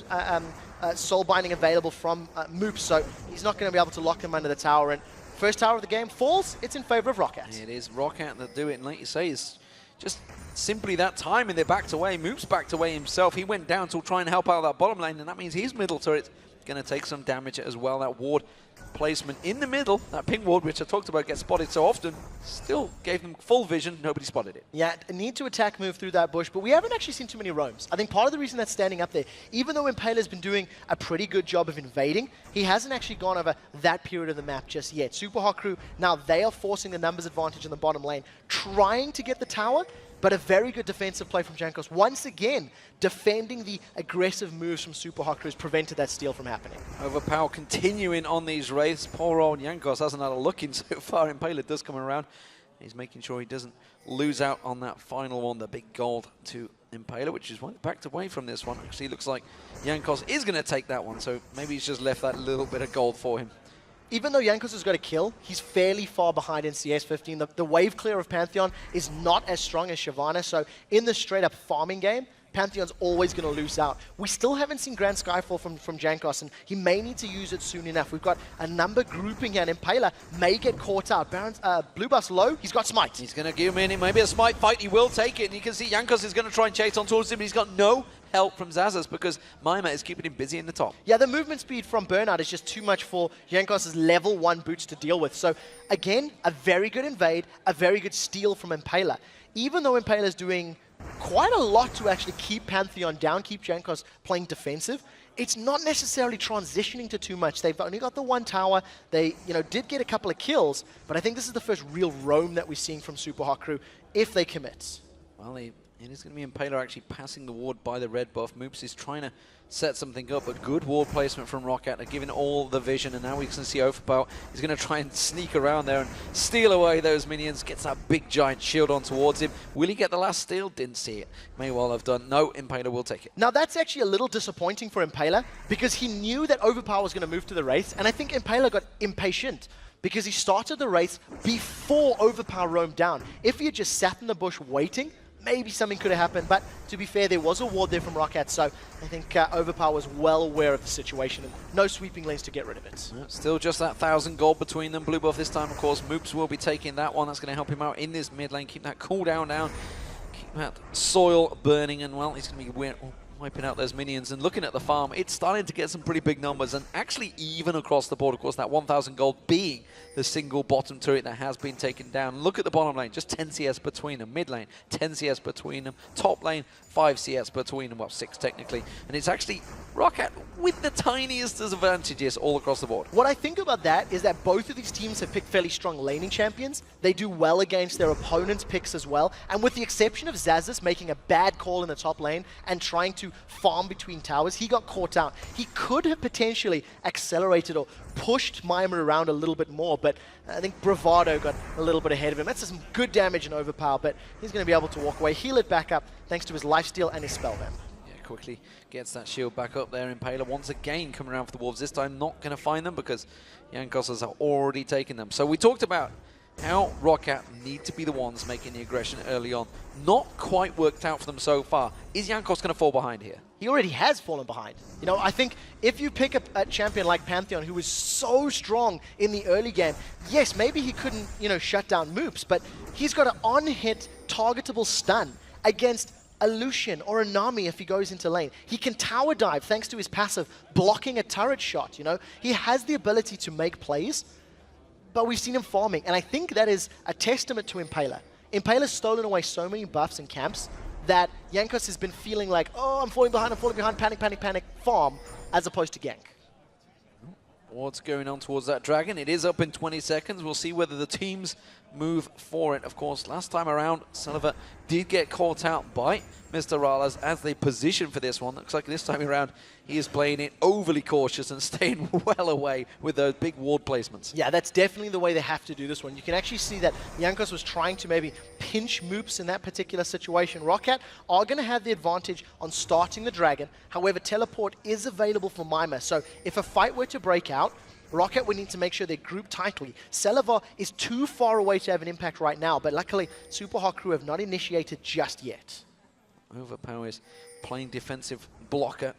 Speaker 5: soul binding available from Moops, so he's not going to be able to lock him under the tower. And first tower of the game falls, it's in favor of ROCAT.
Speaker 4: It is ROCAT that do it, and like you say, it's just simply that time, and they backed away. Moops backed away himself. He went down to try and help out that bottom lane, and that means his middle turret going to take some damage as well. That ward placement in the middle, that ping ward, which I talked about gets spotted so often, still gave them full vision. Nobody spotted it.
Speaker 5: Yeah, a need to attack move through that bush, but we haven't actually seen too many roams. I think part of the reason that's standing up there, even though Impaler's been doing a pretty good job of invading, he hasn't actually gone over that period of the map just yet. Super Hot Crew, now they are forcing the numbers advantage in the bottom lane, trying to get the tower, but a very good defensive play from Jankos. Once again, defending the aggressive moves from Super Hot Crew has prevented that steal from happening.
Speaker 4: Overpower continuing on these wraiths. Poor old Jankos hasn't had a look in so far. Impaler does come around. He's making sure he doesn't lose out on that final one, the big gold to Impaler, which is why backed away from this one. Actually, looks like Jankos is going to take that one, so maybe he's just left that little bit of gold for him.
Speaker 5: Even though Jankos has got a kill, he's fairly far behind in CS15. The wave clear of Pantheon is not as strong as Shyvana, so in the straight-up farming game, Pantheon's always going to lose out. We still haven't seen Grand Skyfall from Jankos, and he may need to use it soon enough. We've got a number grouping here, and Impaler may get caught out. Blue Buff's low, he's got Smite.
Speaker 4: He's going to give him maybe a Smite fight. He will take it, and you can see Jankos is going to try and chase on towards him, but he's got no help from Xaxus because Maima is keeping him busy in the top.
Speaker 5: Yeah, the movement speed from Burnout is just too much for Jankos' level 1 boots to deal with. So again, a very good invade, a very good steal from Impaler. Even though Impaler's doing quite a lot to actually keep Pantheon down, keep Jankos playing defensive, it's not necessarily transitioning to too much. They've only got the one tower. They, did get a couple of kills, but I think this is the first real roam that we're seeing from Super Hot Crew if they commit.
Speaker 4: Well, it is going to be Impaler actually passing the ward by the red buff. Moops is trying to set something up, but good ward placement from ROCAT. They're giving all the vision, and now we can see Overpower. He's going to try and sneak around there and steal away those minions. Gets that big giant shield on towards him. Will he get the last steal? Didn't see it. May well have done. No, Impaler will take it.
Speaker 5: Now that's actually a little disappointing for Impaler because he knew that Overpower was going to move to the Wraith, and I think Impaler got impatient because he started the Wraith before Overpower roamed down. If he had just sat in the bush waiting, maybe something could have happened, but to be fair, there was a ward there from ROCAT, so I think Overpower was well aware of the situation and no sweeping lanes to get rid of it.
Speaker 4: Still just that 1,000 gold between them. Blue buff this time, of course. Moops will be taking that one. That's going to help him out in this mid lane. Keep that cooldown down. Keep that soil burning, and well, he's going to be wiping out those minions. And looking at the farm, it's starting to get some pretty big numbers, and actually even across the board. Of course, that 1,000 gold being the single bottom turret that has been taken down. Look at the bottom lane, just 10 CS between them. Mid lane, 10 CS between them. Top lane, 5 CS between them. Well, 6 technically. And it's actually ROCAT with the tiniest disadvantages all across the board.
Speaker 5: What I think about that is that both of these teams have picked fairly strong laning champions. They do well against their opponents' picks as well. And with the exception of Xaxus making a bad call in the top lane and trying to farm between towers, he got caught out. He could have potentially accelerated or pushed Maima around a little bit more, but I think Bravado got a little bit ahead of him. That's some good damage in Overpower, but he's going to be able to walk away, heal it back up thanks to his lifesteal and his spell vamp.
Speaker 4: Yeah, quickly gets that shield back up there. Impaler once again coming around for the Wolves. This time not going to find them because Jankos has already taken them. So we talked about how ROCAT need to be the ones making the aggression early on. Not quite worked out for them so far. Is Jankos going to fall behind here?
Speaker 5: He already has fallen behind. I think if you pick a champion like Pantheon who was so strong in the early game, yes, maybe he couldn't, shut down Moops, but he's got an on-hit targetable stun against a Lucian or a Nami if he goes into lane. He can tower dive thanks to his passive, blocking a turret shot, He has the ability to make plays, but we've seen him farming, and I think that is a testament to Impaler. Impaler's stolen away so many buffs and camps that Jankos has been feeling like, oh, I'm falling behind, panic, panic, panic, farm, as opposed to gank.
Speaker 4: What's going on towards that dragon? It is up in 20 seconds. We'll see whether the teams move for it. Of course, last time around, Sullivan did get caught out by Mr. Rallas, as they position for this one. Looks like this time around he is playing it overly cautious and staying well away with those big ward placements.
Speaker 5: Yeah, that's definitely the way they have to do this one. You can actually see that Jankos was trying to maybe pinch Moops in that particular situation. Roccat are going to have the advantage on starting the Dragon. However, teleport is available for Mima. So if a fight were to break out, Roccat would need to make sure they group tightly. Celavar is too far away to have an impact right now, but luckily Super Hot Crew have not initiated just yet.
Speaker 4: Overpower is playing defensive blocker.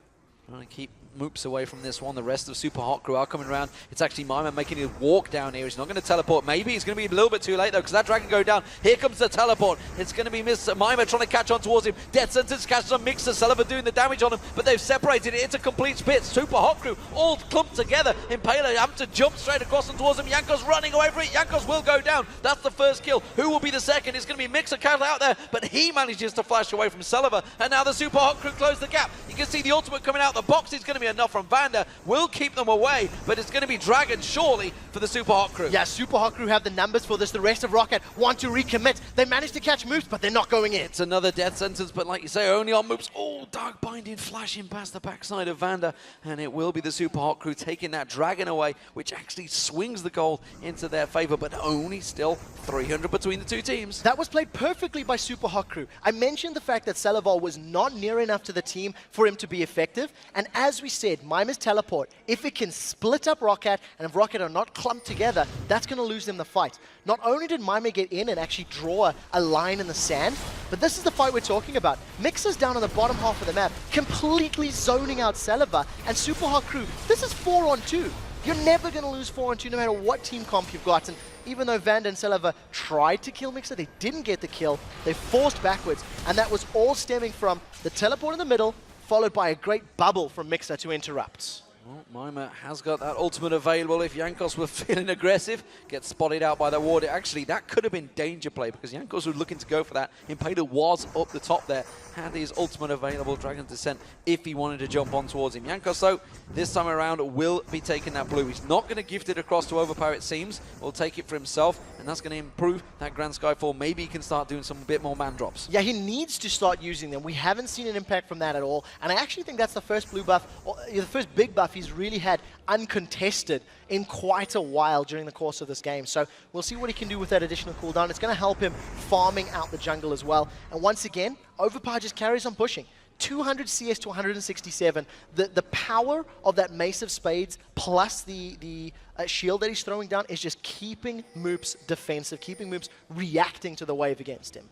Speaker 4: Trying to keep Moops away from this one. The rest of Super Hot Crew are coming around. It's actually Mima making his walk down here. He's not going to teleport. Maybe he's going to be a little bit too late, though, because that Dragon go down. Here comes the teleport. It's going to be Mr. Mima trying to catch on towards him. Death Sentence catches on Mixer. Celavar doing the damage on him, but they've separated it. It's a complete split. Super Hot Crew all clumped together. Impaler having to jump straight across and towards him. Jankos running away from it. Jankos will go down. That's the first kill. Who will be the second? It's going to be Mixer cat out there, but he manages to flash away from Celavar, and now the Super Hot Crew close the gap. You can see the ultimate coming out. The box is going to be enough from Vander. Will keep them away, but it's going to be Dragon surely for the Super Hot Crew.
Speaker 5: Yeah, Super Hot Crew have the numbers for this. The rest of Roccat want to recommit. They managed to catch Moops, but they're not going in.
Speaker 4: It's another death sentence, but like you say, only on Moops. Oh, Dark Binding flashing past the backside of Vander, and it will be the Super Hot Crew taking that Dragon away, which actually swings the goal into their favor, but only still 300 between the two teams.
Speaker 5: That was played perfectly by Super Hot Crew. I mentioned the fact that Celavar was not near enough to the team for him to be effective, and as we said, Mima's teleport, if it can split up Roccat, and if Roccat are not clumped together, that's going to lose them the fight. Not only did Mima get in and actually draw a line in the sand, but this is the fight we're talking about. Mixer's down on the bottom half of the map, completely zoning out Celavar, and Super Hot Crew, this is 4-on-2. You're never going to lose 4-on-2 no matter what team comp you've got, and even though Vander and Celavar tried to kill Mixer, they didn't get the kill. They forced backwards, and that was all stemming from the teleport in the middle, followed by a great bubble from Mixer to interrupt.
Speaker 4: Well, Mima has got that ultimate available. If Jankos were feeling aggressive, gets spotted out by the ward. Actually, that could have been danger play because Jankos was looking to go for that. Impaler was up the top there, had his ultimate available, Dragon's Descent, if he wanted to jump on towards him. Jankos, though, this time around will be taking that blue. He's not going to gift it across to Overpower, it seems. Will take it for himself, and that's going to improve that Grand Skyfall. Maybe he can start doing some bit more man drops.
Speaker 5: Yeah, he needs to start using them. We haven't seen an impact from that at all, and I actually think that's the first blue buff, or the first big buff he's really had uncontested in quite a while during the course of this game. So we'll see what he can do with that additional cooldown. It's going to help him farming out the jungle as well. And once again, Overpower just carries on pushing. 200 CS to 167. The power of that Mace of Spades plus the shield that he's throwing down is just keeping Moops defensive, keeping Moops reacting to the wave against him.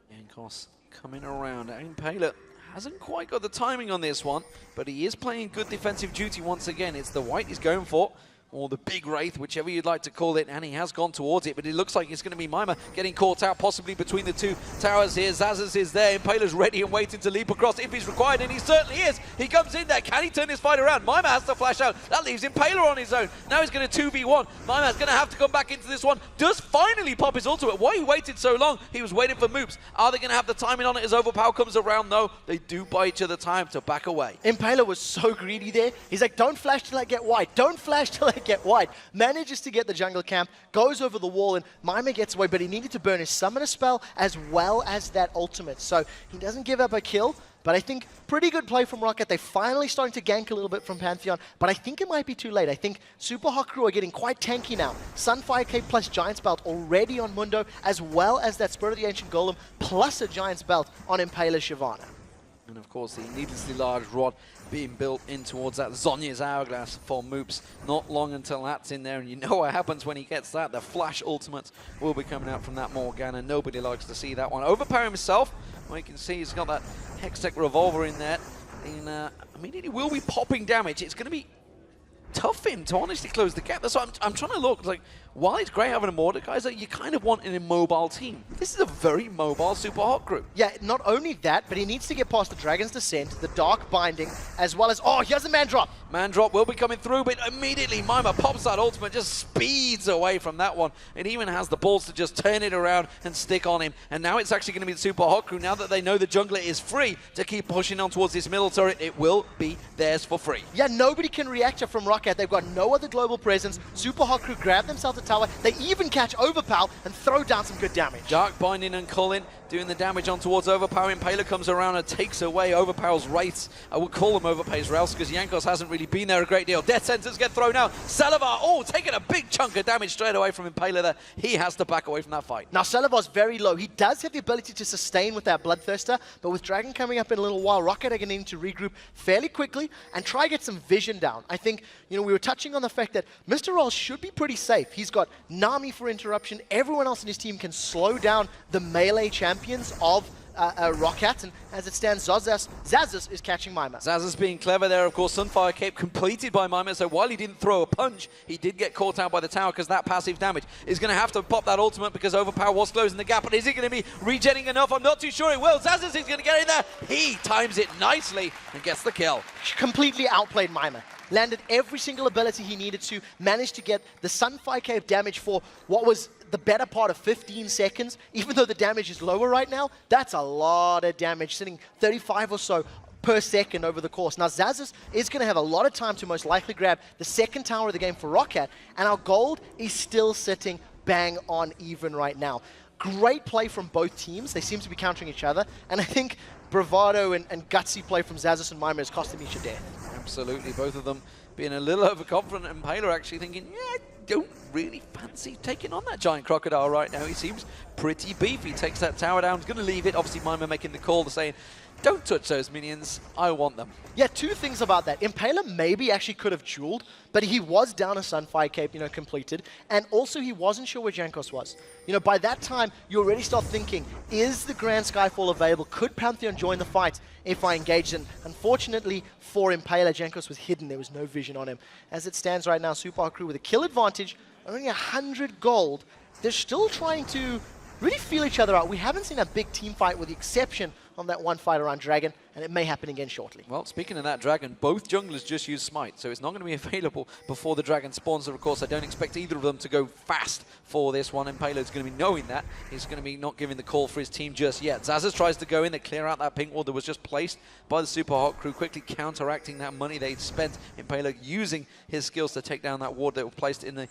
Speaker 4: Jankos coming around. Impaler hasn't quite got the timing on this one, but he is playing good defensive duty once again. It's the white he's going for, or the big Wraith, whichever you'd like to call it, and he has gone towards it, but it looks like it's going to be Mima getting caught out, possibly between the two towers here. Zazas is there, Impaler's ready and waiting to leap across if he's required, and he certainly is. He comes in there, can he turn his fight around? Mima has to flash out, that leaves Impaler on his own. Now he's going to 2v1, Mima's going to have to come back into this one, does finally pop his ultimate. Why he waited so long? He was waiting for Moops. Are they going to have the timing on it as Overpower comes around? No, they do buy each other time to back away.
Speaker 5: Impaler was so greedy there. He's like, don't flash till I get wide, don't flash till I get wide. Manages to get the jungle camp, goes over the wall, and Mima gets away, but he needed to burn his summoner spell as well as that ultimate. So he doesn't give up a kill, but I think pretty good play from Roccat. They're finally starting to gank a little bit from Pantheon, but I think it might be too late. I think Super Hot Crew are getting quite tanky now. Sunfire Cape plus Giant's Belt already on Mundo, as well as that Spirit of the Ancient Golem plus a Giant's Belt on Impaler Shyvana.
Speaker 4: And of course, the needlessly large rod being built in towards that Zhonya's Hourglass for Moops. Not long until that's in there, and you know what happens when he gets that. The Flash Ultimate will be coming out from that Morgana. Nobody likes to see that one. Overpower himself, well, you can see he's got that Hextech Revolver in there. And immediately will be popping damage. It's going to be tough for him to honestly close the gap. That's why I'm trying to look. Like, while it's great having a Mordekaiser, you kind of want an immobile team. This is a very mobile Super Hot Crew.
Speaker 5: Yeah, not only that, but he needs to get past the Dragon's Descent, the Dark Binding, as well as, oh, he has a Man Drop.
Speaker 4: Man Drop will be coming through, but immediately Mima pops that ultimate, just speeds away from that one. It even has the balls to just turn it around and stick on him. And now it's actually going to be the Super Hot Crew. Now that they know the jungler is free to keep pushing on towards this middle turret, it will be theirs for free.
Speaker 5: Yeah, nobody can react from Rocket. Rocket. They've got no other global presence. Super Hot Crew grab themselves a tower. They even catch Overpower and throw down some good damage.
Speaker 4: Dark Binding and Cullen doing the damage on towards Overpower. Impaler comes around and takes away Overpower's rates. I would call them Overpay's rails because Jankos hasn't really been there a great deal. Death Sentence get thrown out. Salivar, oh, taking a big chunk of damage straight away from Impaler there. He has to back away from that fight.
Speaker 5: Now, Salivar's very low. He does have the ability to sustain with that Bloodthirster, but with Dragon coming up in a little while, Rocket are going to need to regroup fairly quickly and try to get some vision down. I think, we were touching on the fact that Mr. Roll should be pretty safe. He's got Nami for interruption. Everyone else in his team can slow down the melee champions of Rocket, and as it stands, Zazas is catching Mima.
Speaker 4: Zazas being clever there, of course. Sunfire Cape completed by Mima, so while he didn't throw a punch, he did get caught out by the tower because that passive damage is going to have to pop that ultimate because Overpower was closing the gap, but is he going to be regenning enough? I'm not too sure he will. Zazas is going to get in there. He times it nicely and gets the kill.
Speaker 5: Completely outplayed Mima. Landed every single ability he needed to, managed to get the Sunfire Cape damage for what was the better part of 15 seconds. Even though the damage is lower right now, that's a lot of damage, sitting 35 or so per second over the course. Now, Zazas is going to have a lot of time to most likely grab the second tower of the game for Rocket, and our gold is still sitting bang on even right now. Great play from both teams. They seem to be countering each other, and I think bravado and gutsy play from Zazas and Mima has cost them each a death.
Speaker 4: Absolutely, both of them being a little overconfident, and Impaler actually thinking, yeah, I don't really fancy taking on that giant crocodile right now. He seems pretty beefy. Takes that tower down, he's going to leave it. Obviously, Mima making the call to saying, don't touch those minions, I want them.
Speaker 5: Yeah, two things about that. Impaler maybe actually could have dueled, but he was down a Sunfire Cape, completed, and also he wasn't sure where Jankos was. By that time, you already start thinking, is the Grand Skyfall available? Could Pantheon join the fight if I engaged? And unfortunately for Impaler, Jankos was hidden. There was no vision on him. As it stands right now, Super Hot Crew with a kill advantage, only 100 gold. They're still trying to really feel each other out. We haven't seen a big team fight with the exception of that one fight around Dragon, and it may happen again shortly.
Speaker 4: Well, speaking of that Dragon, both junglers just used Smite, so it's not going to be available before the Dragon spawns. So of course, I don't expect either of them to go fast for this one. Impaler's going to be knowing that. He's going to be not giving the call for his team just yet. Zazas tries to go in, they clear out that pink wall that was just placed by the Super Hot Crew, quickly counteracting that money they'd spent. Impaler using his skills to take down that ward that was placed in the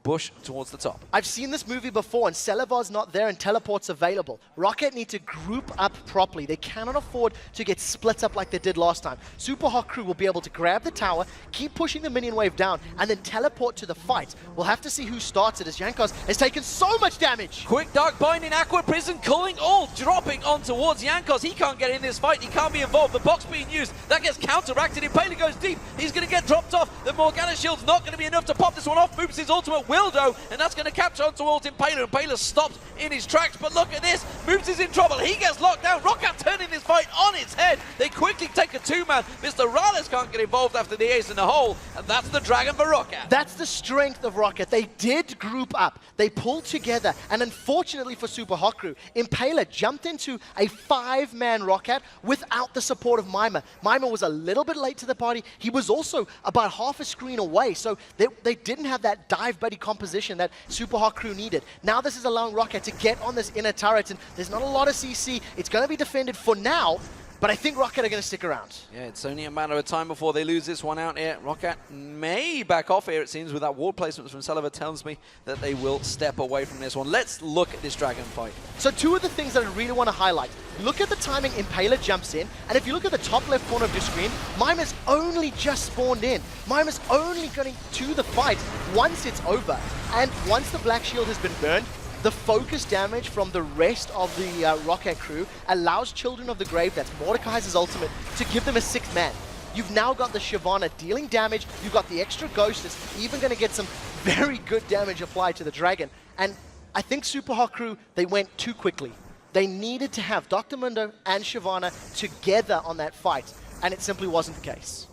Speaker 4: bush towards the top.
Speaker 5: I've seen this movie before, and Salivar's not there and teleport's available. Rocket need to group up properly. They cannot afford to get split up like they did last time. Super Hot Crew will be able to grab the tower, keep pushing the minion wave down, and then teleport to the fight. We'll have to see who starts it, as Jankos has taken so much damage.
Speaker 4: Quick Dark Binding, Aqua Prison, Culling, all dropping on towards Jankos. He can't get in this fight. He can't be involved. The box being used, that gets counteracted. Impaler goes deep. He's going to get dropped off. The Morgana shield's not going to be enough to pop this one off. Moops his ultimate Wildo, and that's going to capture on towards Impaler. Impaler stopped in his tracks, but look at this. Moops is in trouble. He gets locked down. Rocket turning this fight on its head. They quickly take a two-man. Mr. Rales can't get involved after the ace in the hole, and that's the Dragon for Rocket.
Speaker 5: That's the strength of Rocket. They did group up. They pulled together, and unfortunately for Super Hot Crew, Impaler jumped into a 5-man Rocket without the support of Mima. Mima was a little bit late to the party. He was also about half a screen away, so they didn't have that dive buddy composition that Super Hot Crew needed. Now this is allowing Rocket to get on this inner turret, and there's not a lot of CC. It's going to be defended for now, but I think Rocket are going to stick around.
Speaker 4: Yeah, it's only a matter of time before they lose this one out here. Rocket may back off here, it seems, with that ward placement from Salivar tells me that they will step away from this one. Let's look at this Dragon fight.
Speaker 5: So two of the things that I really want to highlight. Look at the timing Impaler jumps in, and if you look at the top left corner of your screen, Mima's only just spawned in. Mima's only going to the fight once it's over, and once the Black Shield has been burned, the focus damage from the rest of the Rocket crew allows Children of the Grave, that's Mordekaiser's ultimate, to give them a 6th man. You've now got the Shyvana dealing damage, you've got the extra Ghost that's even going to get some very good damage applied to the Dragon, and I think Super Hot Crew, they went too quickly. They needed to have Dr. Mundo and Shyvana together on that fight, and it simply wasn't the case.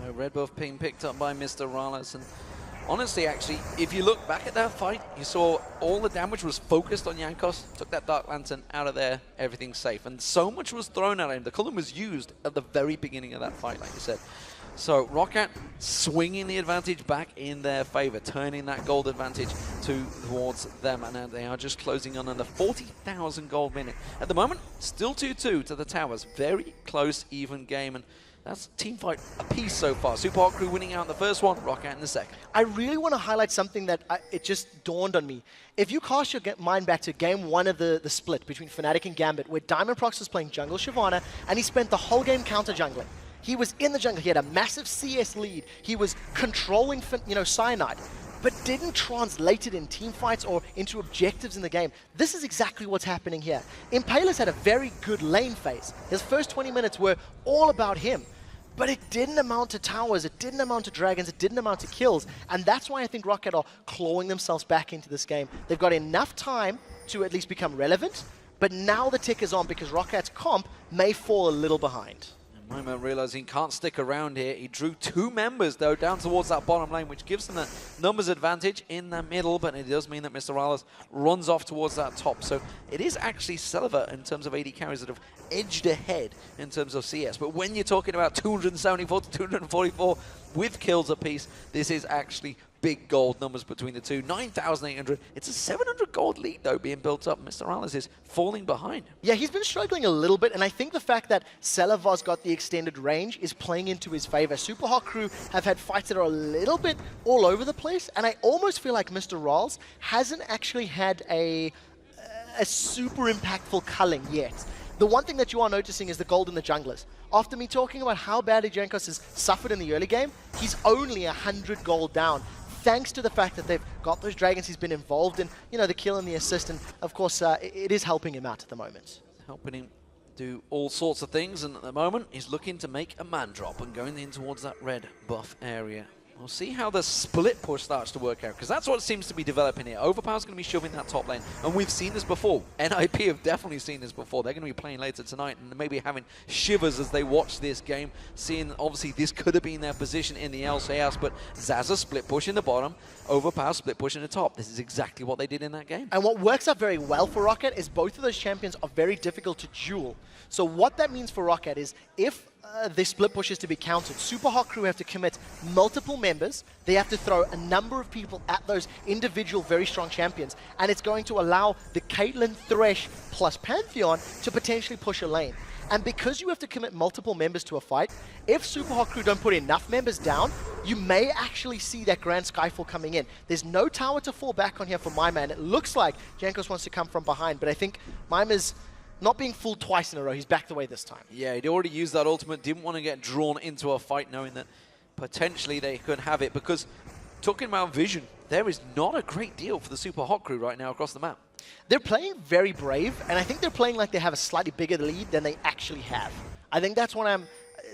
Speaker 4: No red buff being picked up by Mr. Rales, and honestly, actually, if you look back at that fight, you saw all the damage was focused on Jankos, took that Dark Lantern out of there, everything's safe. And so much was thrown at him. The Cullen was used at the very beginning of that fight, like you said. So Rocket swinging the advantage back in their favor, turning that gold advantage towards them. And now they are just closing on the 40,000 gold minute. At the moment, still 2-2 to the towers. Very close, even game. And That's team fight apiece so far. Super Hot Crew winning out in the first one, Roccat in the second.
Speaker 5: I really want to highlight something that it just dawned on me. If you cast your mind back to game 1 of the split between Fnatic and Gambit, where Diamond Prox was playing jungle Shyvana, and he spent the whole game counter jungling. He was in the jungle, he had a massive CS lead, he was controlling Cyanide, but didn't translate it in team fights or into objectives in the game. This is exactly what's happening here. Impaler's had a very good lane phase. His first 20 minutes were all about him. But it didn't amount to towers, it didn't amount to dragons, it didn't amount to kills. And that's why I think Roccat are clawing themselves back into this game. They've got enough time to at least become relevant, but now the tick is on because Rockat's comp may fall a little behind.
Speaker 4: Mimo realizing he can't stick around here. He drew 2 members, though, down towards that bottom lane, which gives them that numbers advantage in the middle, but it does mean that Mr. Rales runs off towards that top. So it is actually Silver, in terms of AD carries, that have edged ahead in terms of CS. But when you're talking about 274 to 244 with kills apiece, this is actually big gold numbers between the two. 9,800. It's a 700 gold lead, though, being built up. Mr. Rales is falling behind.
Speaker 5: Yeah, he's been struggling a little bit, and I think the fact that Selevos got the extended range is playing into his favor. Super Hot Crew have had fights that are a little bit all over the place, and I almost feel like Mr. Rales hasn't actually had a super impactful culling yet. The one thing that you are noticing is the gold in the junglers. After me talking about how badly Jankos has suffered in the early game, he's only 100 gold down, thanks to the fact that they've got those dragons he's been involved in, the kill and the assist, and of course it is helping him out at the moment.
Speaker 4: Helping him do all sorts of things, and at the moment he's looking to make a man drop and going in towards that red buff area. We'll see how the split push starts to work out, because that's what seems to be developing here. Overpower's going to be shoving that top lane, and we've seen this before. NIP have definitely seen this before. They're going to be playing later tonight, and maybe having shivers as they watch this game, seeing obviously this could have been their position in the LCS, but Zaza split push in the bottom, Overpower split push in the top. This is exactly what they did in that game.
Speaker 5: And what works out very well for Roccat is both of those champions are very difficult to duel. So what that means for Roccat is if the split push is to be countered, Super Hot Crew have to commit multiple members. They have to throw a number of people at those individual very strong champions, and it's going to allow the Caitlyn, Thresh plus Pantheon to potentially push a lane. And because you have to commit multiple members to a fight, if Super Hot Crew don't put enough members down, you may actually see that Grand Skyfall coming in. There's no tower to fall back on here for Mima, and it looks like Jankos wants to come from behind, but I think Mima's not being fooled twice in a row. He's backed away this time.
Speaker 4: Yeah, he'd already used that ultimate, didn't want to get drawn into a fight knowing that potentially they could have it, because talking about vision, there is not a great deal for the Super Hot Crew right now across the map.
Speaker 5: They're playing very brave, and I think they're playing like they have a slightly bigger lead than they actually have. I think that's what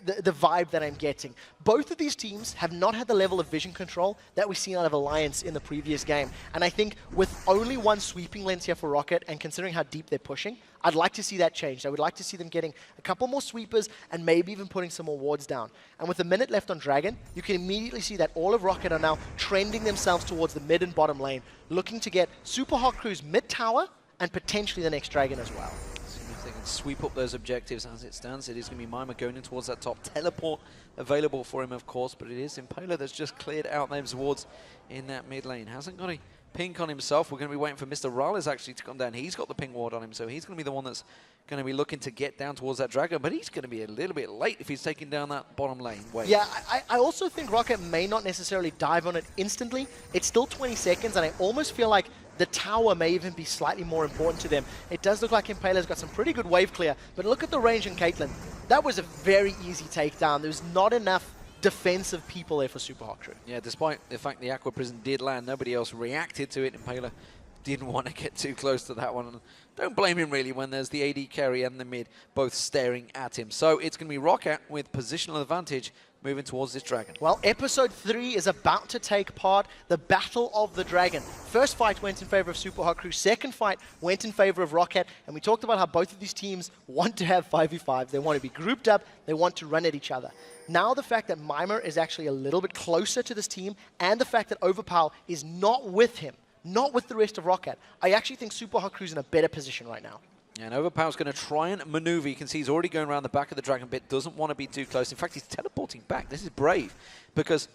Speaker 5: the vibe that I'm getting. Both of these teams have not had the level of vision control that we've seen out of Alliance in the previous game. And I think with only one sweeping lens here for Roccat, and considering how deep they're pushing, I'd like to see that changed. I would like to see them getting a couple more sweepers and maybe even putting some more wards down. And with a minute left on Dragon, you can immediately see that all of Roccat are now trending themselves towards the mid and bottom lane, looking to get Super Hot Crew's mid tower and potentially the next Dragon as well.
Speaker 4: If they can sweep up those objectives as it stands, it is going to be Mima going in towards that top. Teleport available for him, of course, but it is Impaler that's just cleared out those wards in that mid lane. Hasn't got a pink on himself. We're going to be waiting for Mr. Rales actually to come down. He's got the pink ward on him, so he's going to be the one that's going to be looking to get down towards that Dragon, but he's going to be a little bit late if he's taking down that bottom lane wave.
Speaker 5: Yeah, I also think Roccat may not necessarily dive on it instantly. It's still 20 seconds, and I almost feel like the tower may even be slightly more important to them. It does look like Impaler's got some pretty good wave clear, but look at the range in Caitlyn. That was a very easy takedown. There's not enough defensive people there for Super Hot Crew.
Speaker 4: Yeah, despite the fact the Aqua Prison did land, nobody else reacted to it. Impaler didn't want to get too close to that one. And don't blame him, really, when there's the AD carry and the mid both staring at him. So it's going to be Roccat with positional advantage moving towards this Dragon.
Speaker 5: Well, Episode 3 is about to take part, the Battle of the Dragon. First fight went in favor of Super Hot Crew. Second fight went in favor of Roccat. And we talked about how both of these teams want to have 5v5s. They want to be grouped up. They want to run at each other. Now the fact that Mima is actually a little bit closer to this team, and the fact that Overpower is not with him, not with the rest of Roccat, I actually think Super Hot Crew's in a better position right now.
Speaker 4: And Overpower's going to try and maneuver. You can see he's already going around the back of the Dragon pit, doesn't want to be too close. In fact, he's teleporting back. This is brave, because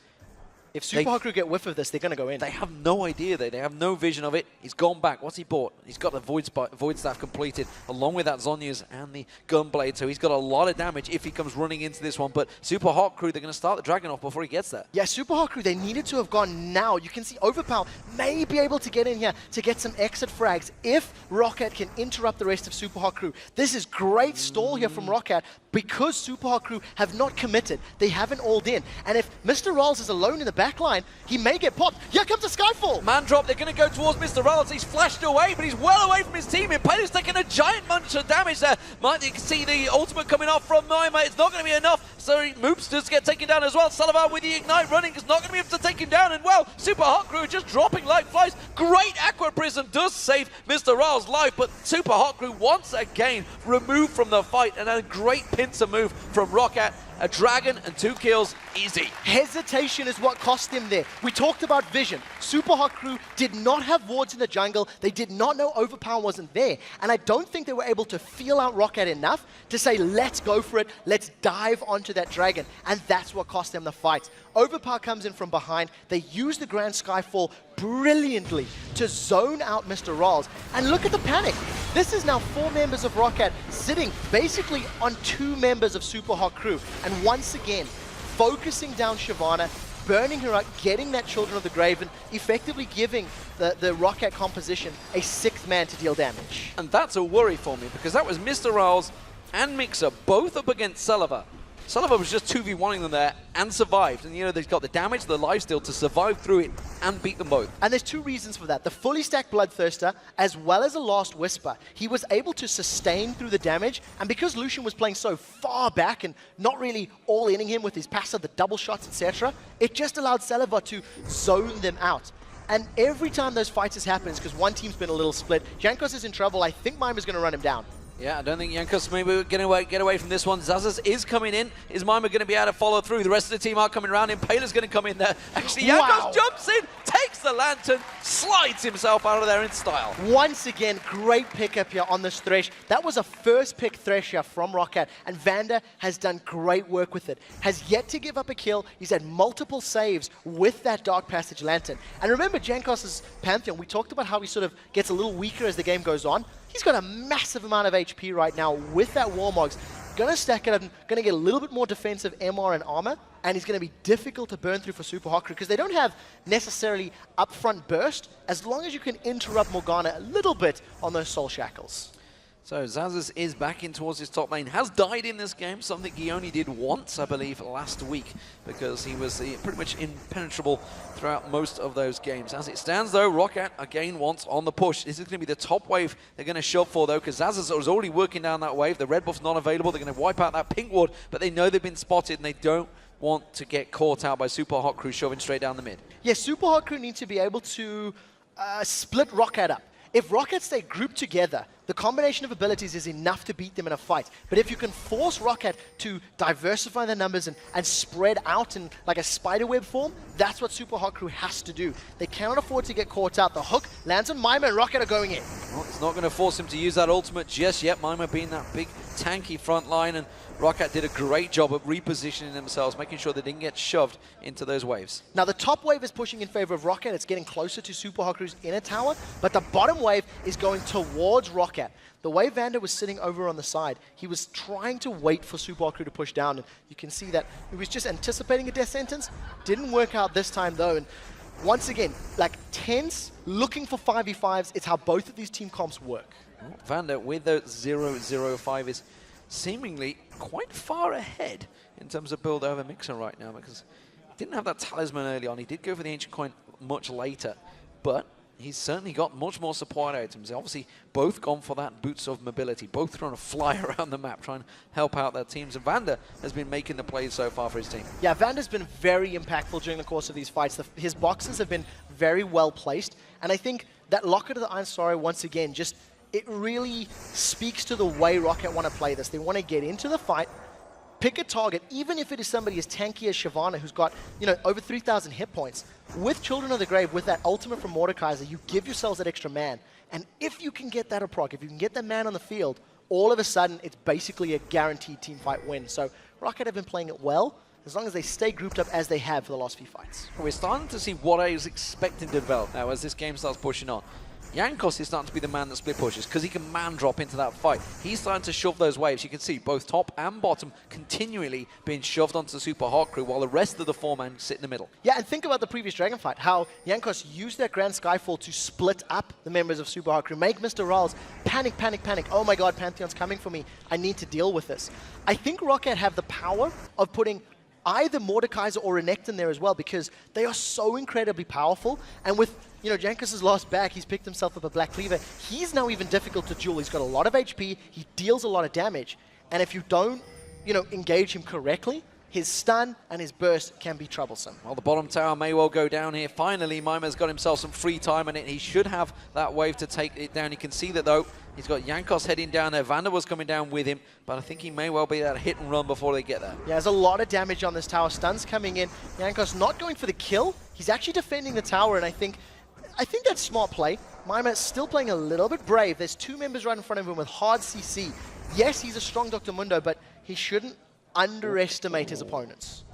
Speaker 5: If Super Hot Crew get whiff of this, they're going to go in.
Speaker 4: They have no idea. They have no vision of it. He's gone back. What's he bought? He's got the Void Staff completed, along with that Zhonya's and the Gunblade. So he's got a lot of damage if he comes running into this one. But Super Hot Crew, they're going to start the Dragon off before he gets there.
Speaker 5: Yeah, Super Hot Crew, they needed to have gone now. You can see Overpower may be able to get in here to get some exit frags if Rocket can interrupt the rest of Super Hot Crew. This is great stall here from Rocket because Super Hot Crew have not committed. They haven't all in. And if Mr. Rolls is alone in the back line, he may get popped. Here comes the Skyfall.
Speaker 4: Man drop, they're going to go towards Mr. Rolls. He's flashed away, but he's well away from his team. Impaler's taking a giant bunch of damage there. You can see the ultimate coming off from Maima. It's not going to be enough, so Moops does get taken down as well. Sullivan with the Ignite running is not going to be able to take him down. And well, Super Hot Crew just dropping like flies. Great Aqua Prism does save Mr. Rolls' life, but Super Hot Crew once again removed from the fight, and a great pincer move from Rocket. A Dragon and 2 kills, easy.
Speaker 5: Hesitation is what cost him there. We talked about vision. Super Hot Crew did not have wards in the jungle. They did not know Overpower wasn't there. And I don't think they were able to feel out Rocket enough to say, let's go for it. Let's dive onto that Dragon. And that's what cost them the fight. Overpower comes in from behind. They use the Grand Skyfall brilliantly to zone out Mr. Rolls. And look at the panic. This is now 4 members of Rocket sitting basically on 2 members of Super Hot Crew. And once again, focusing down Shyvana, burning her out, getting that Children of the Grave, and effectively giving the Rocket composition a 6th man to deal damage.
Speaker 4: And that's a worry for me, because that was Mr. Rolls and Mixer both up against Sullivan. Sullivan was just 2v1ing them there and survived. And, you know, they've got the damage, the lifesteal to survive through it and beat them both.
Speaker 5: And there's 2 reasons for that. The fully stacked Bloodthirster, as well as a Last Whisper. He was able to sustain through the damage. And because Lucian was playing so far back and not really all-inning him with his passive, the double shots, etc., it just allowed Sullivan to zone them out. And every time those fights happens, because one team's been a little split, Jankos is in trouble. I think Maima's going to run him down.
Speaker 4: Yeah, I don't think Jankos maybe get away from this one. Zazas is coming in. Is Maima going to be able to follow through? The rest of the team are coming around. Impaler's going to come in there. Actually, Jankos jumps in, takes the lantern, slides himself out of there in style.
Speaker 5: Once again, great pickup here on this Thresh. That was a first pick Thresh here from Rocket, and Vander has done great work with it. Has yet to give up a kill. He's had multiple saves with that Dark Passage lantern. And remember Jankos' Pantheon, we talked about how he sort of gets a little weaker as the game goes on. He's got a massive amount of HP right now with that Warmogs. Going to stack it up, going to get a little bit more defensive MR and armor, and he's going to be difficult to burn through for Super Hot Crew because they don't have necessarily upfront burst, as long as you can interrupt Morgana a little bit on those Soul Shackles.
Speaker 4: So Zazas is back in towards his top lane, has died in this game, something he only did once, I believe, last week, because he was pretty much impenetrable throughout most of those games. As it stands, though, Rocket again wants on the push. This is going to be the top wave they're going to shove for, though, because Zazas was already working down that wave. The red buff's not available. They're going to wipe out that pink ward, but they know they've been spotted, and they don't want to get caught out by Super Hot Crew shoving straight down the mid.
Speaker 5: Yeah, Super Hot Crew need to be able to split Rocket up. If Rocket stay grouped together, the combination of abilities is enough to beat them in a fight. But if you can force Rocket to diversify their numbers and spread out in like a spiderweb form, that's what Super Hot Crew has to do. They cannot afford to get caught out. The hook lands on Maima and Rocket are going in.
Speaker 4: Well, it's not going to force him to use that ultimate just yet. Maima being that big tanky front line, and Rocket did a great job of repositioning themselves, making sure they didn't get shoved into those waves.
Speaker 5: Now the top wave is pushing in favor of Rocket. It's getting closer to Super Hot Crew's inner tower, but the bottom wave is going towards Rocket. The way Vander was sitting over on the side, he was trying to wait for Super Hot Crew to push down, and you can see that he was just anticipating a death sentence. Didn't work out this time though, and once again, like tense, looking for 5v5s. It's how both of these team comps work.
Speaker 4: Vander with the 0-0-5 is seemingly quite far ahead in terms of build over Mixer right now, because he didn't have that talisman early on. He did go for the Ancient Coin much later, but he's certainly got much more support items. They obviously both gone for that Boots of Mobility, both trying to fly around the map, trying to help out their teams. And Vander has been making the plays so far for his team.
Speaker 5: Yeah, Vander's been very impactful during the course of these fights. His boxes have been very well placed, and I think that Locket of the Iron Sorrow, once again, just it really speaks to the way Rocket want to play this. They want to get into the fight, pick a target, even if it is somebody as tanky as Shyvana, who's got, you know, over 3,000 hit points. With Children of the Grave, with that ultimate from Mordekaiser, you give yourselves that extra man. And if you can get that a proc, if you can get that man on the field, all of a sudden, it's basically a guaranteed team fight win. So Rocket have been playing it well. as long as they stay grouped up as they have for the last few fights.
Speaker 4: We're starting to see what I was expecting to develop now as this game starts pushing on. Jankos is starting to be the man that split pushes because he can man drop into that fight. He's starting to shove those waves. You can see both top and bottom continually being shoved onto the Super Hot Crew while the rest of the 4-man sit in the middle.
Speaker 5: Yeah, and think about the previous Dragon fight, how Jankos used that Grand Skyfall to split up the members of Super Hot Crew, make Mr. Ralls panic, panic, panic. Oh my god, Pantheon's coming for me. I need to deal with this. I think Rocket have the power of putting either Mordekaiser or Renekton there as well because they are so incredibly powerful. And with, you know, Jankos' last back, he's picked himself up a Black Cleaver. He's now even difficult to duel. He's got a lot of HP, he deals a lot of damage. And if you don't, you know, engage him correctly, his stun and his burst can be troublesome.
Speaker 4: Well, the bottom tower may well go down here. Finally, Maima's got himself some free time in it. He should have that wave to take it down. You can see that, though. He's got Jankos heading down there. Vander was coming down with him, but I think he may well be that hit and run before they get there.
Speaker 5: Yeah, there's a lot of damage on this tower. Stuns coming in. Jankos not going for the kill. He's actually defending the tower, and I think that's smart play. Maima is still playing a little bit brave. There's two members right in front of him with hard CC. Yes, he's a strong Dr. Mundo, but he shouldn't underestimate his opponents.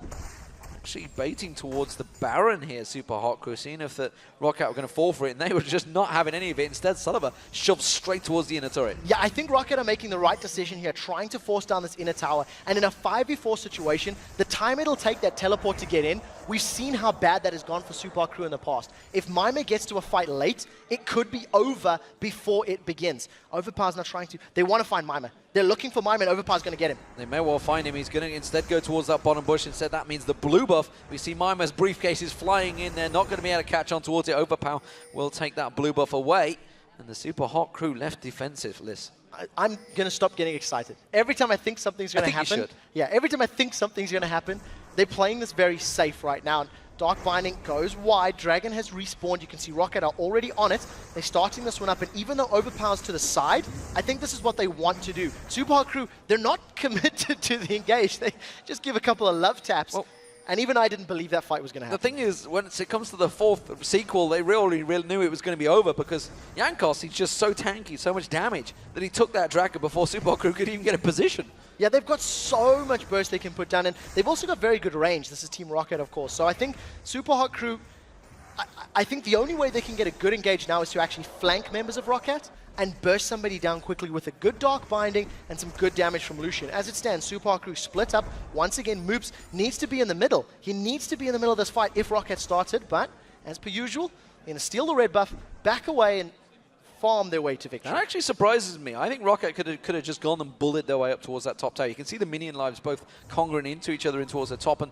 Speaker 4: Actually baiting towards the Baron here, Super Hot Crew, seeing if the Rocket were going to fall for it, and they were just not having any of it. Instead, Sullivan shoved straight towards the inner turret.
Speaker 5: Yeah, I think Rocket are making the right decision here, trying to force down this inner tower. And in a 5v4 situation, the time it'll take that teleport to get in, we've seen how bad that has gone for Super Hot Crew in the past. If Maima gets to a fight late, it could be over before it begins. Overpower's not trying to. They want to find Maima. They're looking for Maima, and Overpower's going to get him.
Speaker 4: They may well find him. He's going to instead go towards that bottom bush. Instead, that means the blue buff. We see Maima's briefcase is flying in. They're not going to be able to catch on towards it. Overpower will take that blue buff away. And the Super Hot Crew left defensive-less.
Speaker 5: I'm going to stop getting excited. Every time I think something's going to happen.
Speaker 4: You should.
Speaker 5: Yeah, every time I think something's going to happen, they're playing this very safe right now. Dark Binding goes wide. Dragon has respawned. You can see Rocket are already on it. They're starting this one up, and even though Overpower's to the side, I think this is what they want to do. Super Hot Crew, they're not committed to the engage. They just give a couple of love taps. Well, and even I didn't believe that fight was going to happen.
Speaker 4: The thing is, when it comes to the fourth sequel, they really knew it was going to be over because Jankos, he's just so tanky, so much damage, that he took that Dragon before Super Hot Crew could even get a position.
Speaker 5: Yeah, they've got so much burst they can put down, and they've also got very good range. This is Team Rocket, of course. So I think Super Hot Crew, I think the only way they can get a good engage now is to actually flank members of Rocket and burst somebody down quickly with a good Dark Binding and some good damage from Lucian. As it stands, Super Hot Crew split up. Once again, Moops needs to be in the middle. He needs to be in the middle of this fight if Rocket started, but as per usual, they're going to steal the red buff, back away, and farm their way to victory.
Speaker 4: That actually surprises me. I think Rocket could have just gone and bullied their way up towards that top tower. You can see the minion lives both congruent into each other and towards the top, and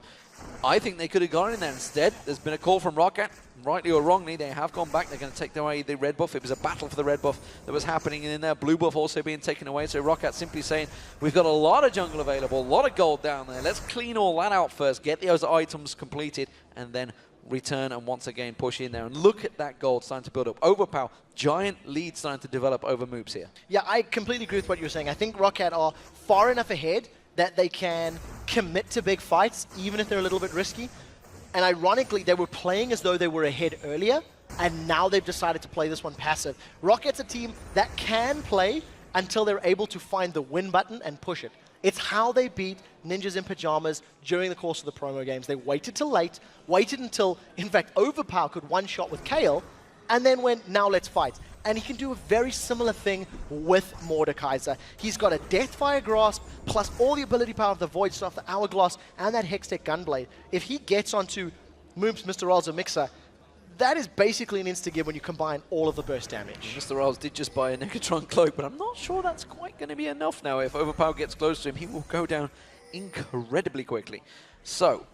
Speaker 4: I think they could have gone in there. Instead, there's been a call from Rocket. Rightly or wrongly, they have gone back. They're going to take away the red buff. It was a battle for the red buff that was happening in there. Blue buff also being taken away. So Rocket simply saying, we've got a lot of jungle available, a lot of gold down there. Let's clean all that out first, get those items completed, and then return and once again push in there. And look at that gold starting to build up. Overpower, giant lead starting to develop over Moops here.
Speaker 5: Yeah, I completely agree with what you're saying. I think Rocket are far enough ahead that they can commit to big fights, even if they're a little bit risky. And ironically, they were playing as though they were ahead earlier, and now they've decided to play this one passive. Rocket's a team that can play until they're able to find the win button and push it. It's how they beat Ninjas in Pajamas during the course of the promo games. They waited till late, waited until, in fact, Overpower could one-shot with Kayle, and then went, now let's fight. And he can do a very similar thing with Mordekaiser. He's got a Deathfire Grasp, plus all the ability power of the Void Staff, the Hourglass, and that Hextech Gunblade. If he gets onto Moops, Mr. Rolls, or Mixer, that is basically an insta-give when you combine all of the burst damage.
Speaker 4: Mr. Rolls did just buy a Negatron Cloak, but I'm not sure that's quite going to be enough now. If Overpower gets close to him, he will go down incredibly quickly. So,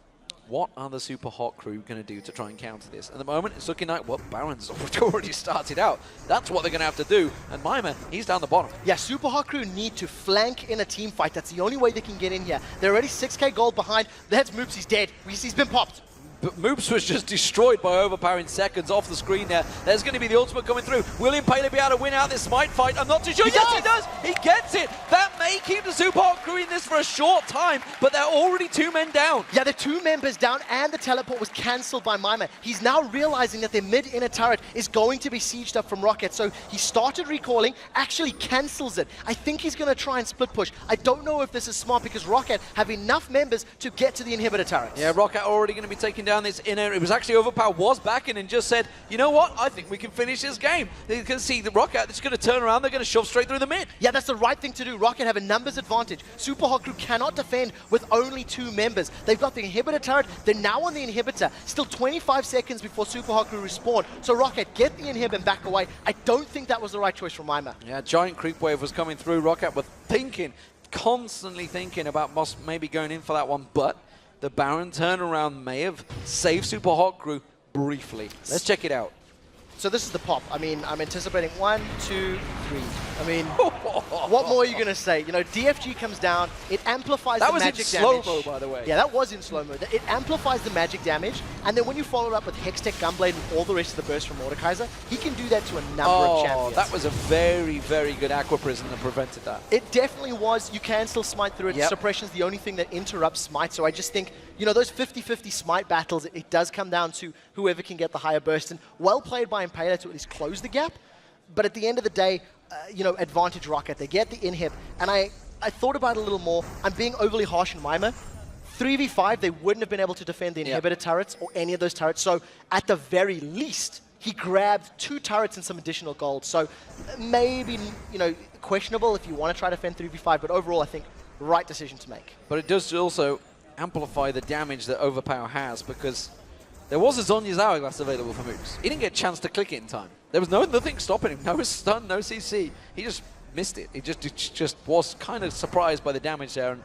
Speaker 4: what are the Super Hot Crew going to do to try and counter this? At the moment, it's looking like, well, Baron's already started out. That's what they're going to have to do. And Maima, he's down the bottom.
Speaker 5: Yeah, Super Hot Crew need to flank in a team fight. That's the only way they can get in here. They're already 6k gold behind. That's Moops, he's dead. He's been popped.
Speaker 4: But Moops was just destroyed by Overpower in seconds off the screen there. There's going to be the ultimate coming through. Will Impaler be able to win out this Smite fight? I'm not too sure. Yes, he does! He gets it! That may keep the Super Hot Crew in this for a short time, but they're already 2 men down.
Speaker 5: Yeah, the 2 members down, and the teleport was cancelled by Mima. He's now realizing that their mid-inner turret is going to be sieged up from Rocket, so he started recalling, actually cancels it. I think he's going to try and split push. I don't know if this is smart because Rocket have enough members to get to the inhibitor turrets.
Speaker 4: Yeah, Rocket already going to be taking down this inner. It was actually Overpower was backing and just said, you know what, I think we can finish this game. You can see the Rocket is going to turn around, they're going to shove straight through the mid.
Speaker 5: Yeah, that's the right thing to do. Rocket have a numbers advantage. Super Hot Crew cannot defend with only 2 members. They've got the inhibitor turret, they're now on the inhibitor. Still 25 seconds before Super Hot Crew respawn. So Rocket, get the inhib and back away. I don't think that was the right choice from Mima.
Speaker 4: Yeah, giant creep wave was coming through. Rocket was thinking, constantly thinking about maybe going in for that one, but the Baron turnaround may have saved Super Hot Crew briefly. Let's check it out.
Speaker 5: So this is the pop. I mean, I'm anticipating 1, 2, 3. I mean, what more are you going to say? You know, DFG comes down, it amplifies the magic damage.
Speaker 4: That was in slow-mo, by the way.
Speaker 5: Yeah, that was in slow-mo. It amplifies the magic damage, and then when you follow it up with Hextech, Gunblade, and all the rest of the burst from Mordekaiser, he can do that to a number of champions.
Speaker 4: That was a very, very good Aqua Prison that prevented that.
Speaker 5: It definitely was. You can still smite through it. Yep. Suppression's the only thing that interrupts smite, so I just think, you know, those 50-50 smite battles, it does come down to whoever can get the higher burst, and well played by Impaler to at least close the gap, but at the end of the day, you know, advantage Rocket. They get the inhib, and I thought about it a little more. I'm being overly harsh on Mima. 3v5, they wouldn't have been able to defend the inhibitor turrets or any of those turrets, so at the very least, he grabbed 2 turrets and some additional gold. So maybe, you know, questionable if you want to try to defend 3v5, but overall, I think right decision to make.
Speaker 4: But it does also amplify the damage that Overpower has, because there was a Zhonya's Hourglass available for Moops. He didn't get a chance to click it in time. There was nothing stopping him. No stun, no CC. He just missed it. He just was kind of surprised by the damage there. And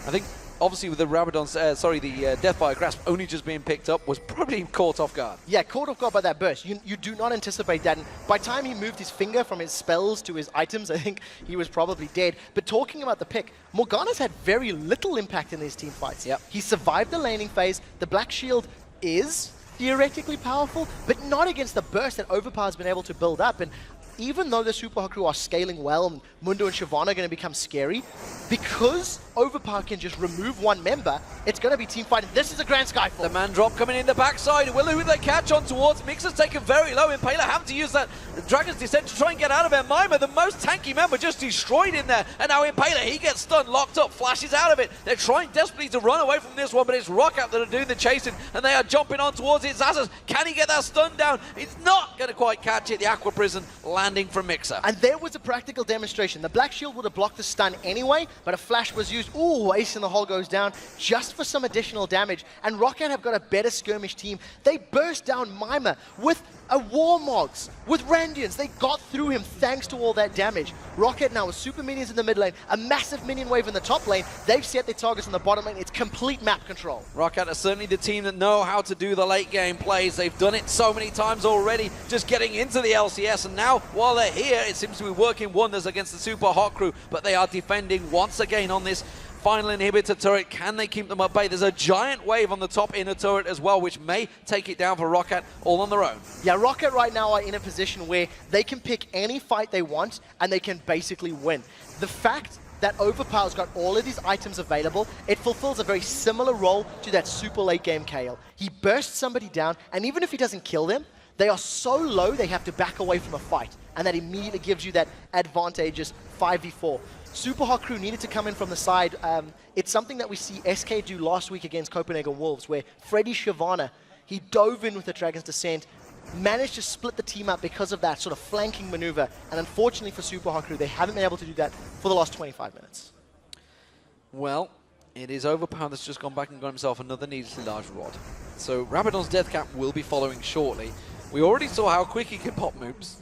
Speaker 4: I think, obviously, with the Rabadon's, the Deathfire Grasp only just being picked up, was probably caught off guard.
Speaker 5: Yeah, caught off guard by that burst. You do not anticipate that. And by the time he moved his finger from his spells to his items, I think he was probably dead. But talking about the pick, Morgana's had very little impact in these team fights.
Speaker 4: Yep.
Speaker 5: He survived the laning phase. The Black Shield is theoretically powerful, but not against the burst that Overpower's been able to build up. And even though the Super Hot Crew are scaling well and Mundo and Shyvana are going to become scary, because Overpower can just remove 1 member, it's going to be team fight. This is a Grand Skyfall.
Speaker 4: The man drop coming in the backside. Who they catch on towards? Mixer's taken very low. Impaler having to use that Dragon's Descent to try and get out of it. Mima, the most tanky member, just destroyed in there. And now Impaler, he gets stunned, locked up, flashes out of it. They're trying desperately to run away from this one, but it's Rockout that are doing the chasing, and they are jumping on towards it. Zazas, can he get that stun down? He's not going to quite catch it. The Aqua Prison landing from Mixer.
Speaker 5: And there was a practical demonstration. The Black Shield would have blocked the stun anyway, but a flash was used. Ooh, Ace in the Hole goes down just for some additional damage. And Rocket have got a better skirmish team. They burst down Mima with a Warmogs, with Randians. They got through him thanks to all that damage. Rocket now with super minions in the mid lane, a massive minion wave in the top lane. They've set their targets in the bottom lane. It's complete map control.
Speaker 4: Rocket are certainly the team that know how to do the late game plays. They've done it so many times already, just getting into the LCS. And now, while they're here, it seems to be working wonders against the Super Hot Crew. But they are defending once again on this final inhibitor turret. Can they keep them at bay? There's a giant wave on the top inner turret as well, which may take it down for Rocket all on their own.
Speaker 5: Yeah, Rocket right now are in a position where they can pick any fight they want and they can basically win. The fact that Overpower's got all of these items available, it fulfills a very similar role to that super late game KL. He bursts somebody down, and even if he doesn't kill them, they are so low they have to back away from a fight, and that immediately gives you that advantageous 5v4. Super Hot Crew needed to come in from the side. It's something that we see SK do last week against Copenhagen Wolves, where Freddy Shyvana, he dove in with the Dragon's Descent, managed to split the team up because of that sort of flanking maneuver, and unfortunately for Super Hot Crew, they haven't been able to do that for the last 25 minutes.
Speaker 4: Well, it is Overpower that's just gone back and got himself another needlessly large rod. So Rabadon's Death Cap will be following shortly. We already saw how quick he can pop Moops.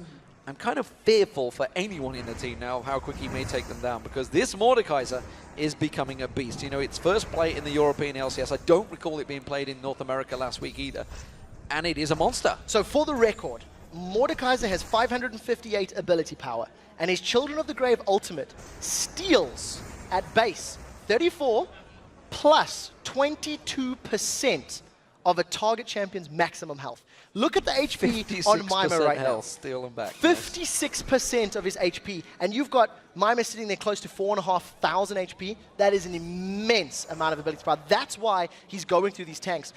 Speaker 4: I'm kind of fearful for anyone in the team now of how quick he may take them down, because this Mordekaiser is becoming a beast. You know, it's first play in the European LCS. I don't recall it being played in North America last week either. And it is a monster.
Speaker 5: So for the record, Mordekaiser has 558 ability power, and his Children of the Grave ultimate steals at base 34 plus 22% of a target champion's maximum health. Look at the HP on Mima right now.
Speaker 4: Steal them back.
Speaker 5: 56% of his HP, and you've got Mima sitting there close to 4,500 HP. That is an immense amount of ability power. That's why he's going through these tanks.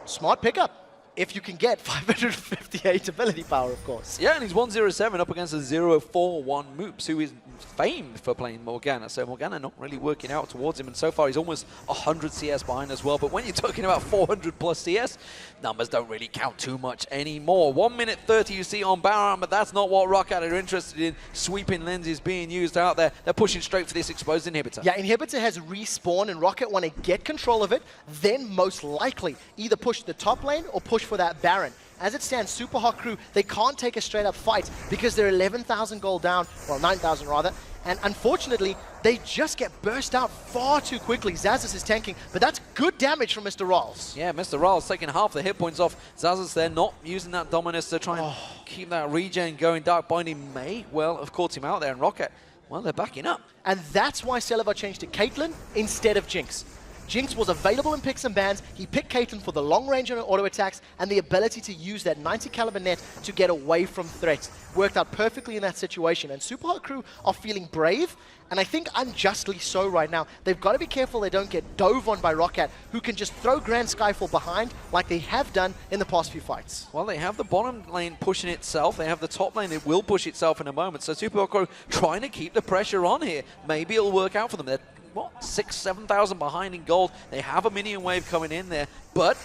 Speaker 5: Smart pickup. If you can get 558 ability power, of course.
Speaker 4: Yeah, and he's 107 up against a 041 Moops, who is famed for playing Morgana. So Morgana not really working out towards him, and so far he's almost 100 CS behind as well. But when you're talking about 400 plus CS, numbers don't really count too much anymore. 1 minute 30 you see on Baron, but that's not what ROC are interested in. Sweeping lenses being used out there. They're pushing straight for this exposed inhibitor.
Speaker 5: Yeah, inhibitor has respawn, and Rocket want to get control of it, then most likely either push the top lane or push for that Baron. As it stands, Super Hot Crew, they can't take a straight-up fight because they're 11,000 gold down, well, 9,000 rather, and unfortunately, they just get burst out far too quickly. Xaxus is tanking, but that's good damage from Mr. Rolls.
Speaker 4: Yeah, Mr. Rolls taking half the hit points off Xaxus there, not using that Dominus to try and keep that regen going. Dark Binding may well have caught him out there, and Rocket, well, they're backing up.
Speaker 5: And that's why Celiva changed to Caitlyn instead of Jinx. Jinx was available in picks and bans. He picked Caitlyn for the long range on auto attacks and the ability to use that 90 caliber net to get away from threats. Worked out perfectly in that situation. And Super Hot Crew are feeling brave, and I think unjustly so right now. They've got to be careful they don't get dove on by Roccat, who can just throw Grand Skyfall behind like they have done in the past few fights.
Speaker 4: Well, they have the bottom lane pushing itself. They have the top lane that will push itself in a moment. So Super Hot Crew trying to keep the pressure on here. Maybe it'll work out for them. They're, what, 6,000, 7,000 behind in gold. They have a minion wave coming in there, but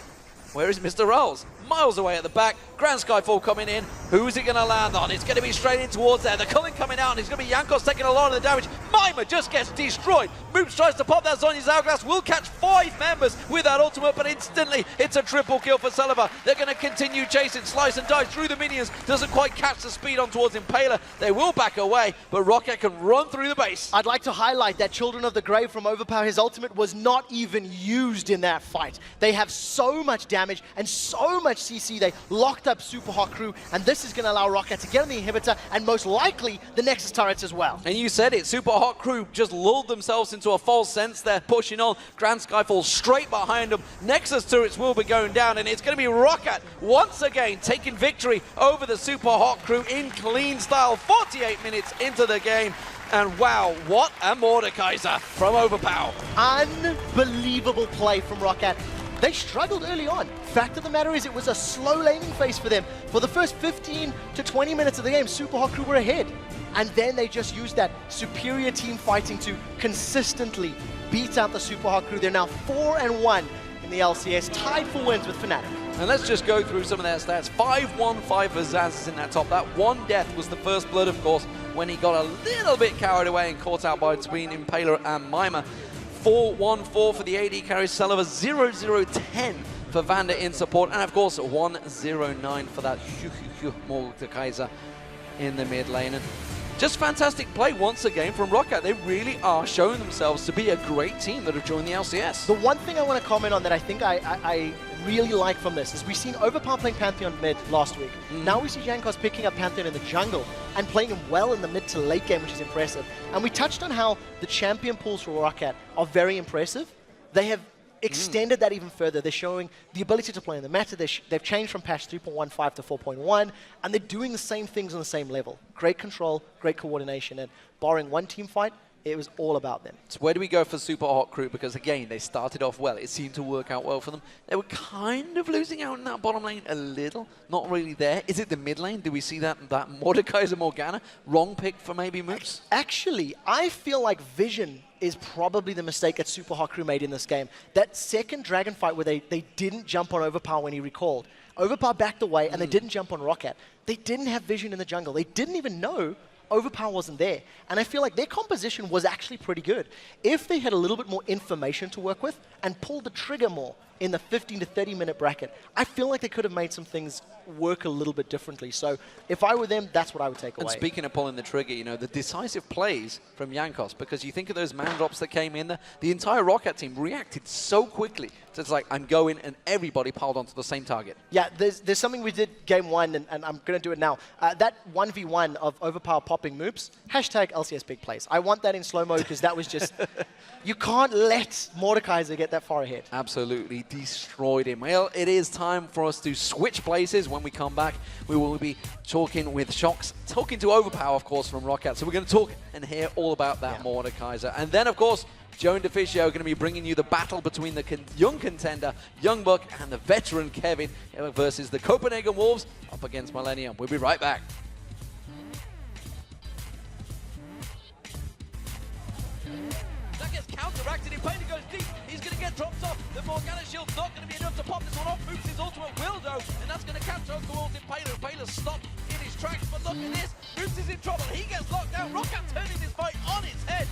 Speaker 4: where is Mr. Rolls? Miles away at the back. Grand Skyfall coming in. Who's it going to land on? It's going to be straight in towards there. The culling coming out, and it's going to be Jankos taking a lot of the damage. Mima just gets destroyed. Moops tries to pop that Zhonya's Hourglass. Will catch 5 members with that ultimate, but instantly it's a triple kill for Celiva. They're going to continue chasing. Slice and dice through the minions. Doesn't quite catch the speed on towards Impaler. They will back away, but Rocket can run through the base.
Speaker 5: I'd like to highlight that Children of the Grave from Overpower, his ultimate was not even used in that fight. They have so much damage and so much CC. They locked up Super Hot Crew, and this is going to allow Rocket to get on the inhibitor and most likely the Nexus turrets as well.
Speaker 4: And you said it, Super Hot Crew just lulled themselves into a false sense. They're pushing on. Grand Skyfall straight behind them. Nexus turrets will be going down, and it's going to be Rocket once again taking victory over the Super Hot Crew in clean style. 48 minutes into the game. And wow, what a Mordekaiser from Overpower.
Speaker 5: Unbelievable play from Rocket. They struggled early on. Fact of the matter is, it was a slow laning phase for them. For the first 15 to 20 minutes of the game, Super Hot Crew were ahead. And then they just used that superior team fighting to consistently beat out the Super Hot Crew. They're now 4-1 in the LCS, tied for wins with Fnatic.
Speaker 4: And let's just go through some of their stats. 5-1-5 for Xaxus in that top. That one death was the first blood, of course, when he got a little bit carried away and caught out by between Impaler and Mima. 4-1-4 for the AD carry Celiva, 0-0-10 for Vander in support, and of course 1-0-9 for that Mordekaiser in the mid lane. And just fantastic play once again from Rocket. They really are showing themselves to be a great team that have joined the LCS.
Speaker 5: The one thing I want to comment on that I think I really like from this is we've seen Overpower playing Pantheon mid last week. Now we see Jankos picking up Pantheon in the jungle and playing him well in the mid to late game, which is impressive. And we touched on how the champion pools for Rocket are very impressive. They have extended that even further. They're showing the ability to play in the meta. They've changed from patch 3.15 to 4.1, and they're doing the same things on the same level. Great control, great coordination, and barring one team fight, it was all about them.
Speaker 4: So where do we go for Super Hot Crew? Because again, they started off well. It seemed to work out well for them. They were kind of losing out in that bottom lane a little. Not really there. Is it the mid lane? Do we see that Mordekaiser Morgana? Wrong pick for maybe Moops?
Speaker 5: Actually, I feel like Vision is probably the mistake that Super Hot Crew made in this game. That second Dragon fight where they didn't jump on Overpower when he recalled. Overpower backed away and they didn't jump on Rocket. They didn't have Vision in the jungle. They didn't even know Overpower wasn't there. And I feel like their composition was actually pretty good. If they had a little bit more information to work with and pulled the trigger more in the 15 to 30 minute bracket, I feel like they could have made some things work a little bit differently. So if I were them, that's what I would take away.
Speaker 4: And speaking of pulling the trigger, you know, the decisive plays from Jankos, because you think of those man drops that came in there, the entire Rocket team reacted so quickly. So it's like, I'm going, and everybody piled onto the same target.
Speaker 5: Yeah, there's something we did game one, and I'm going to do it now. That 1v1 of Overpower popping Moops, hashtag LCS big plays. I want that in slow-mo because that was just, you can't let Mordekaiser get that far ahead.
Speaker 4: Absolutely. destroyed him. Well, it is time for us to switch places. When we come back, we will be talking with Shox, talking to Overpower, of course, from Roccat. So we're going to talk and hear all about that Mordekaiser. And then, of course, Joe and Deficio are going to be bringing you the battle between the young contender, Young Buck, and the veteran Kevin versus the Copenhagen Wolves up against Millennium. We'll be right back. That gets counteracted. Painter goes deep. He's going to get dropped off. The Morgana shield's not going to be enough to pop this one off. Moves his ultimate will though, and that's going to catch Oakwald in Paler. Paler stopped in his tracks, but look at this. Moose is in trouble. He gets locked down. Roccat turning this fight on its head.